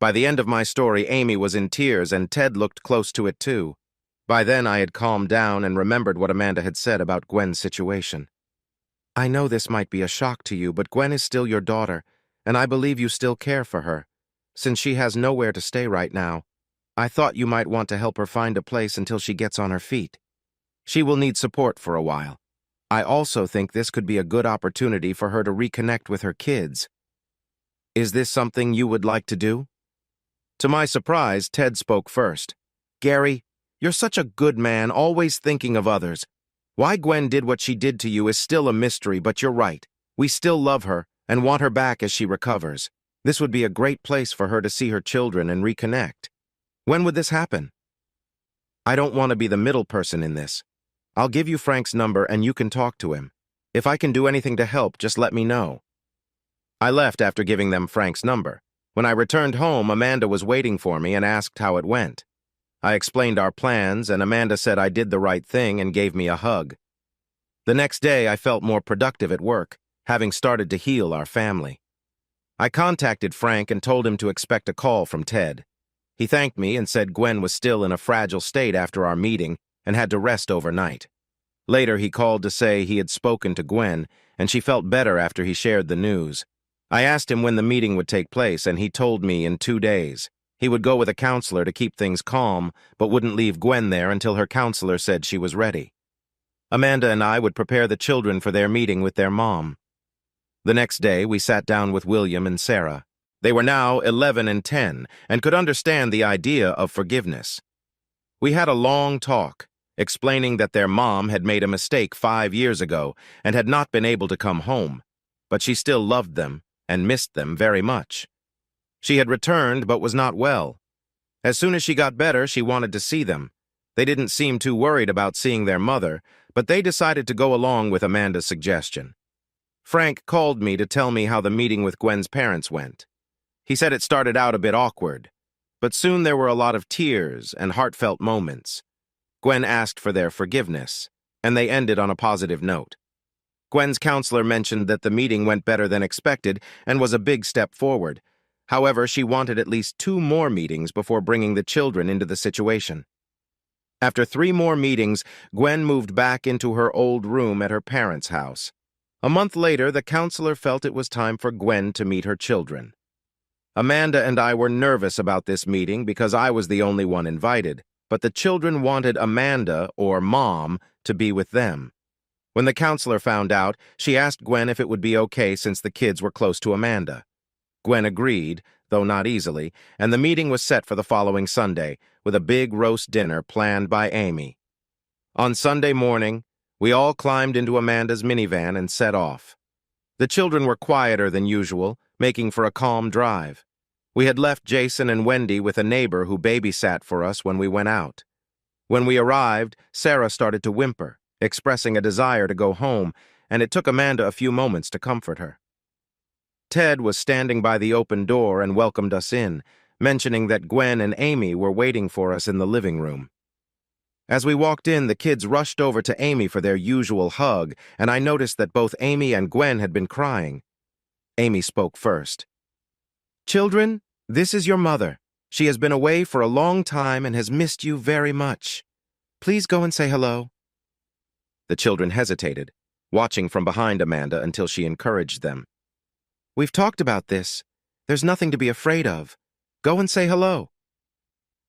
By the end of my story, Amy was in tears and Ted looked close to it too. By then, I had calmed down and remembered what Amanda had said about Gwen's situation. I know this might be a shock to you, but Gwen is still your daughter, and I believe you still care for her. Since she has nowhere to stay right now, I thought you might want to help her find a place until she gets on her feet. She will need support for a while. I also think this could be a good opportunity for her to reconnect with her kids. Is this something you would like to do? To my surprise, Ted spoke first. Gary, you're such a good man, always thinking of others. Why Gwen did what she did to you is still a mystery, but you're right. We still love her and want her back as she recovers. This would be a great place for her to see her children and reconnect. When would this happen? I don't want to be the middle person in this. I'll give you Frank's number and you can talk to him. If I can do anything to help, just let me know. I left after giving them Frank's number. When I returned home, Amanda was waiting for me and asked how it went. I explained our plans, and Amanda said I did the right thing and gave me a hug. The next day, I felt more productive at work, having started to heal our family. I contacted Frank and told him to expect a call from Ted. He thanked me and said Gwen was still in a fragile state after our meeting and had to rest overnight. Later, he called to say he had spoken to Gwen, and she felt better after he shared the news. I asked him when the meeting would take place, and he told me in 2 days. He would go with a counselor to keep things calm, but wouldn't leave Gwen there until her counselor said she was ready. Amanda and I would prepare the children for their meeting with their mom. The next day, we sat down with William and Sarah. They were now 11 and 10 and could understand the idea of forgiveness. We had a long talk, explaining that their mom had made a mistake 5 years ago and had not been able to come home, but she still loved them and missed them very much. She had returned but was not well. As soon as she got better, she wanted to see them. They didn't seem too worried about seeing their mother, but they decided to go along with Amanda's suggestion. Frank called me to tell me how the meeting with Gwen's parents went. He said it started out a bit awkward, but soon there were a lot of tears and heartfelt moments. Gwen asked for their forgiveness, and they ended on a positive note. Gwen's counselor mentioned that the meeting went better than expected and was a big step forward. However, she wanted at least 2 more meetings before bringing the children into the situation. After 3 more meetings, Gwen moved back into her old room at her parents' house. A month later, the counselor felt it was time for Gwen to meet her children. Amanda and I were nervous about this meeting because I was the only one invited, but the children wanted Amanda, or Mom, to be with them. When the counselor found out, she asked Gwen if it would be okay since the kids were close to Amanda. Gwen agreed, though not easily, and the meeting was set for the following Sunday, with a big roast dinner planned by Amy. On Sunday morning, we all climbed into Amanda's minivan and set off. The children were quieter than usual, making for a calm drive. We had left Jason and Wendy with a neighbor who babysat for us when we went out. When we arrived, Sarah started to whimper, expressing a desire to go home, and it took Amanda a few moments to comfort her. Ted was standing by the open door and welcomed us in, mentioning that Gwen and Amy were waiting for us in the living room. As we walked in, the kids rushed over to Amy for their usual hug, and I noticed that both Amy and Gwen had been crying. Amy spoke first. "Children, this is your mother. She has been away for a long time and has missed you very much. Please go and say hello." The children hesitated, watching from behind Amanda until she encouraged them. "We've talked about this. There's nothing to be afraid of. Go and say hello."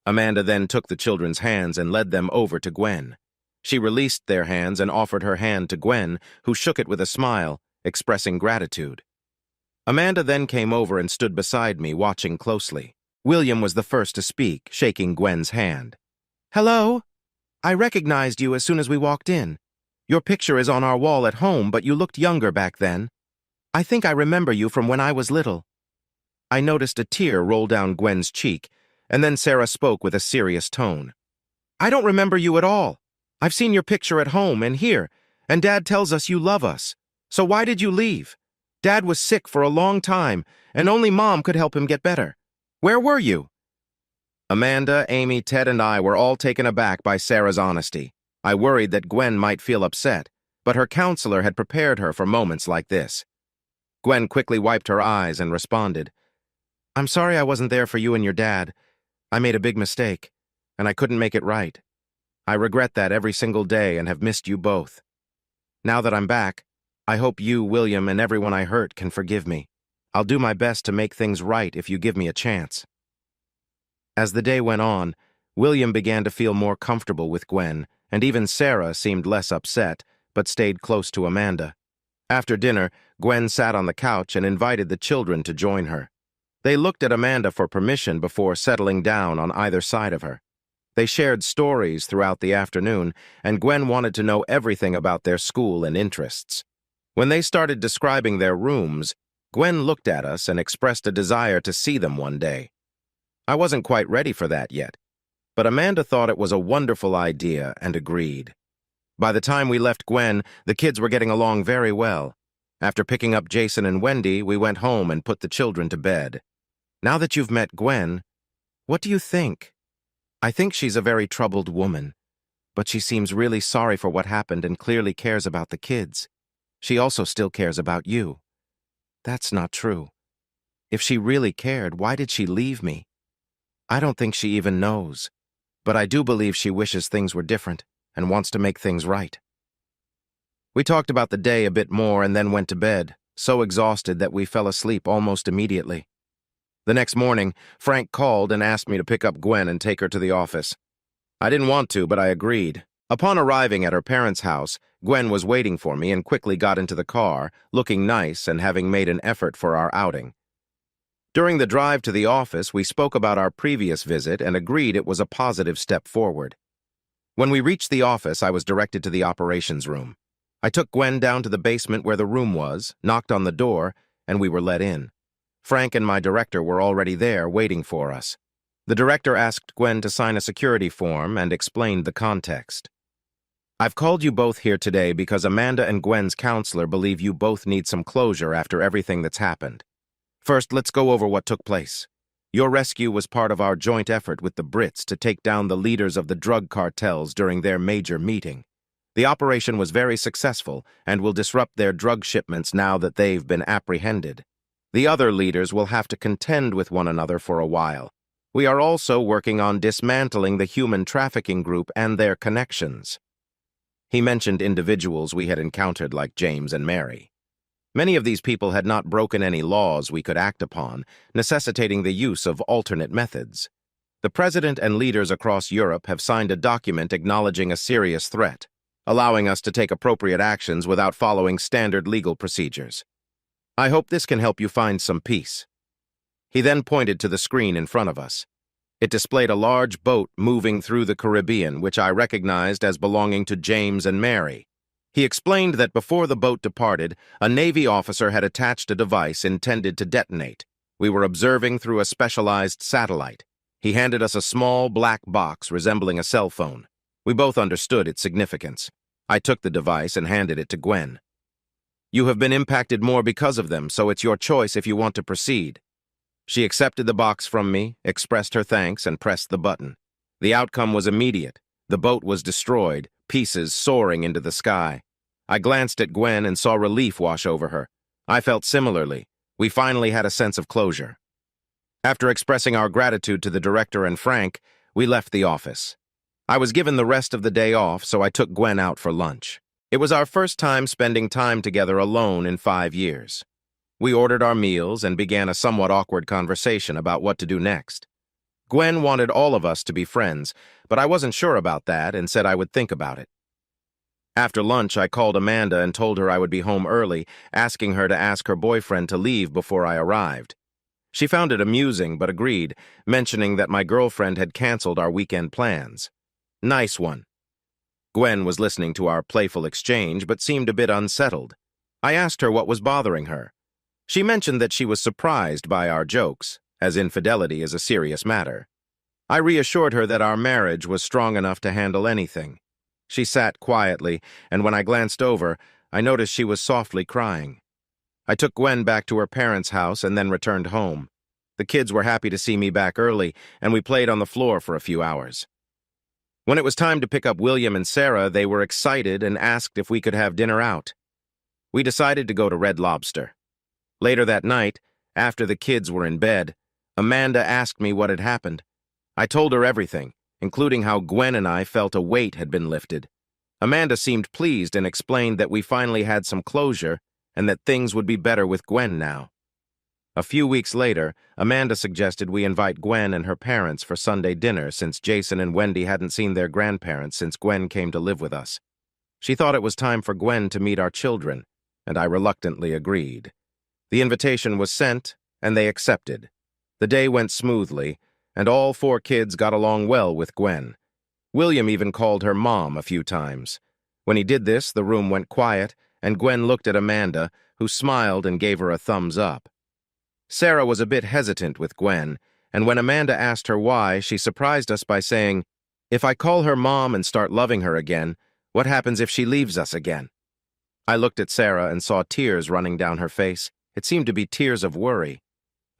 Amanda then took the children's hands and led them over to Gwen. She released their hands and offered her hand to Gwen, who shook it with a smile, expressing gratitude. Amanda then came over and stood beside me, watching closely. William was the first to speak, shaking Gwen's hand. "Hello. I recognized you as soon as we walked in. Your picture is on our wall at home, but you looked younger back then. I think I remember you from when I was little." I noticed a tear roll down Gwen's cheek, and then Sarah spoke with a serious tone. "I don't remember you at all. I've seen your picture at home and here, and Dad tells us you love us. So why did you leave? Dad was sick for a long time, and only Mom could help him get better. Where were you?" Amanda, Amy, Ted, and I were all taken aback by Sarah's honesty. I worried that Gwen might feel upset, but her counselor had prepared her for moments like this. Gwen quickly wiped her eyes and responded, "I'm sorry I wasn't there for you and your dad. I made a big mistake, and I couldn't make it right. I regret that every single day and have missed you both. Now that I'm back, I hope you, William, and everyone I hurt can forgive me. I'll do my best to make things right if you give me a chance." As the day went on, William began to feel more comfortable with Gwen, and even Sarah seemed less upset, but stayed close to Amanda. After dinner, Gwen sat on the couch and invited the children to join her. They looked at Amanda for permission before settling down on either side of her. They shared stories throughout the afternoon, and Gwen wanted to know everything about their school and interests. When they started describing their rooms, Gwen looked at us and expressed a desire to see them one day. I wasn't quite ready for that yet, but Amanda thought it was a wonderful idea and agreed. By the time we left Gwen, the kids were getting along very well. After picking up Jason and Wendy, we went home and put the children to bed. "Now that you've met Gwen, what do you think?" "I think she's a very troubled woman, but she seems really sorry for what happened and clearly cares about the kids. She also still cares about you." "That's not true. If she really cared, why did she leave me?" "I don't think she even knows, but I do believe she wishes things were different and wants to make things right." We talked about the day a bit more and then went to bed, so exhausted that we fell asleep almost immediately. The next morning, Frank called and asked me to pick up Gwen and take her to the office. I didn't want to, but I agreed. Upon arriving at her parents' house, Gwen was waiting for me and quickly got into the car, looking nice and having made an effort for our outing. During the drive to the office, we spoke about our previous visit and agreed it was a positive step forward. When we reached the office, I was directed to the operations room. I took Gwen down to the basement where the room was, knocked on the door, and we were let in. Frank and my director were already there, waiting for us. The director asked Gwen to sign a security form and explained the context. I've called you both here today because Amanda and Gwen's counselor believe you both need some closure after everything that's happened. First, let's go over what took place. Your rescue was part of our joint effort with the Brits to take down the leaders of the drug cartels during their major meeting. The operation was very successful and will disrupt their drug shipments now that they've been apprehended. The other leaders will have to contend with one another for a while. We are also working on dismantling the human trafficking group and their connections. He mentioned individuals we had encountered like James and Mary. Many of these people had not broken any laws we could act upon, necessitating the use of alternate methods. The president and leaders across Europe have signed a document acknowledging a serious threat, allowing us to take appropriate actions without following standard legal procedures. I hope this can help you find some peace. He then pointed to the screen in front of us. It displayed a large boat moving through the Caribbean, which I recognized as belonging to James and Mary. He explained that before the boat departed, a Navy officer had attached a device intended to detonate. We were observing through a specialized satellite. He handed us a small black box resembling a cell phone. We both understood its significance. I took the device and handed it to Gwen. You have been impacted more because of them, so it's your choice if you want to proceed. She accepted the box from me, expressed her thanks, and pressed the button. The outcome was immediate. The boat was destroyed, pieces soaring into the sky. I glanced at Gwen and saw relief wash over her. I felt similarly. We finally had a sense of closure. After expressing our gratitude to the director and Frank, we left the office. I was given the rest of the day off, so I took Gwen out for lunch. It was our first time spending time together alone in 5 years. We ordered our meals and began a somewhat awkward conversation about what to do next. Gwen wanted all of us to be friends, but I wasn't sure about that and said I would think about it. After lunch, I called Amanda and told her I would be home early, asking her to ask her boyfriend to leave before I arrived. She found it amusing but agreed, mentioning that my girlfriend had canceled our weekend plans. Nice one. Gwen was listening to our playful exchange but seemed a bit unsettled. I asked her what was bothering her. She mentioned that she was surprised by our jokes, as infidelity is a serious matter. I reassured her that our marriage was strong enough to handle anything. She sat quietly, and when I glanced over, I noticed she was softly crying. I took Gwen back to her parents' house and then returned home. The kids were happy to see me back early, and we played on the floor for a few hours. When it was time to pick up William and Sarah, they were excited and asked if we could have dinner out. We decided to go to Red Lobster. Later that night, after the kids were in bed, Amanda asked me what had happened. I told her everything, including how Gwen and I felt a weight had been lifted. Amanda seemed pleased and explained that we finally had some closure and that things would be better with Gwen now. A few weeks later, Amanda suggested we invite Gwen and her parents for Sunday dinner since Jason and Wendy hadn't seen their grandparents since Gwen came to live with us. She thought it was time for Gwen to meet our children, and I reluctantly agreed. The invitation was sent, and they accepted. The day went smoothly, and all 4 kids got along well with Gwen. William even called her Mom a few times. When he did this, the room went quiet, and Gwen looked at Amanda, who smiled and gave her a thumbs up. Sarah was a bit hesitant with Gwen, and when Amanda asked her why, she surprised us by saying, "If I call her Mom and start loving her again, what happens if she leaves us again?" I looked at Sarah and saw tears running down her face. It seemed to be tears of worry.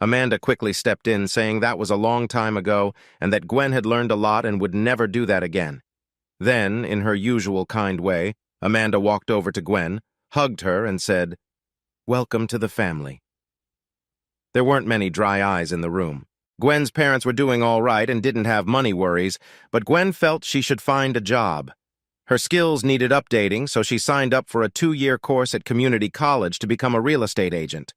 Amanda quickly stepped in, saying that was a long time ago and that Gwen had learned a lot and would never do that again. Then, in her usual kind way, Amanda walked over to Gwen, hugged her, and said, "Welcome to the family." There weren't many dry eyes in the room. Gwen's parents were doing all right and didn't have money worries, but Gwen felt she should find a job. Her skills needed updating, so she signed up for a 2-year course at community college to become a real estate agent.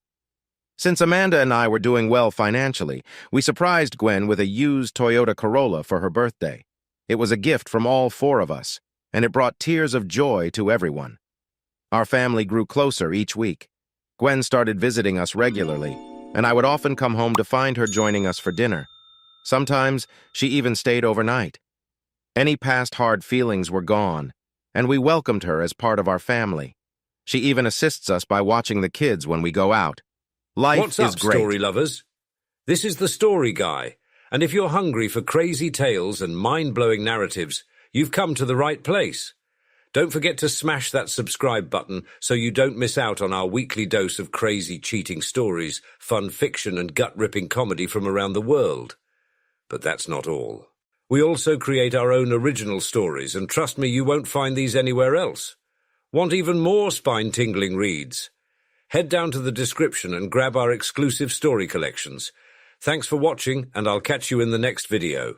Since Amanda and I were doing well financially, we surprised Gwen with a used Toyota Corolla for her birthday. It was a gift from all 4 of us, and it brought tears of joy to everyone. Our family grew closer each week. Gwen started visiting us regularly, and I would often come home to find her joining us for dinner. Sometimes she even stayed overnight. Any past hard feelings were gone, and we welcomed her as part of our family. She even assists us by watching the kids when we go out. Life What's is up, great. story lovers? This is the Story Guy, And if you're hungry for crazy tales and mind-blowing narratives, you've come to the right place. Don't forget to smash that subscribe button so you don't miss out on our weekly dose of crazy cheating stories, fun fiction and gut-ripping comedy from around the world. But that's not all. We also create our own original stories, and trust me, you won't find these anywhere else. Want even more spine-tingling reads? Head down to the description and grab our exclusive story collections. Thanks for watching, and I'll catch you in the next video.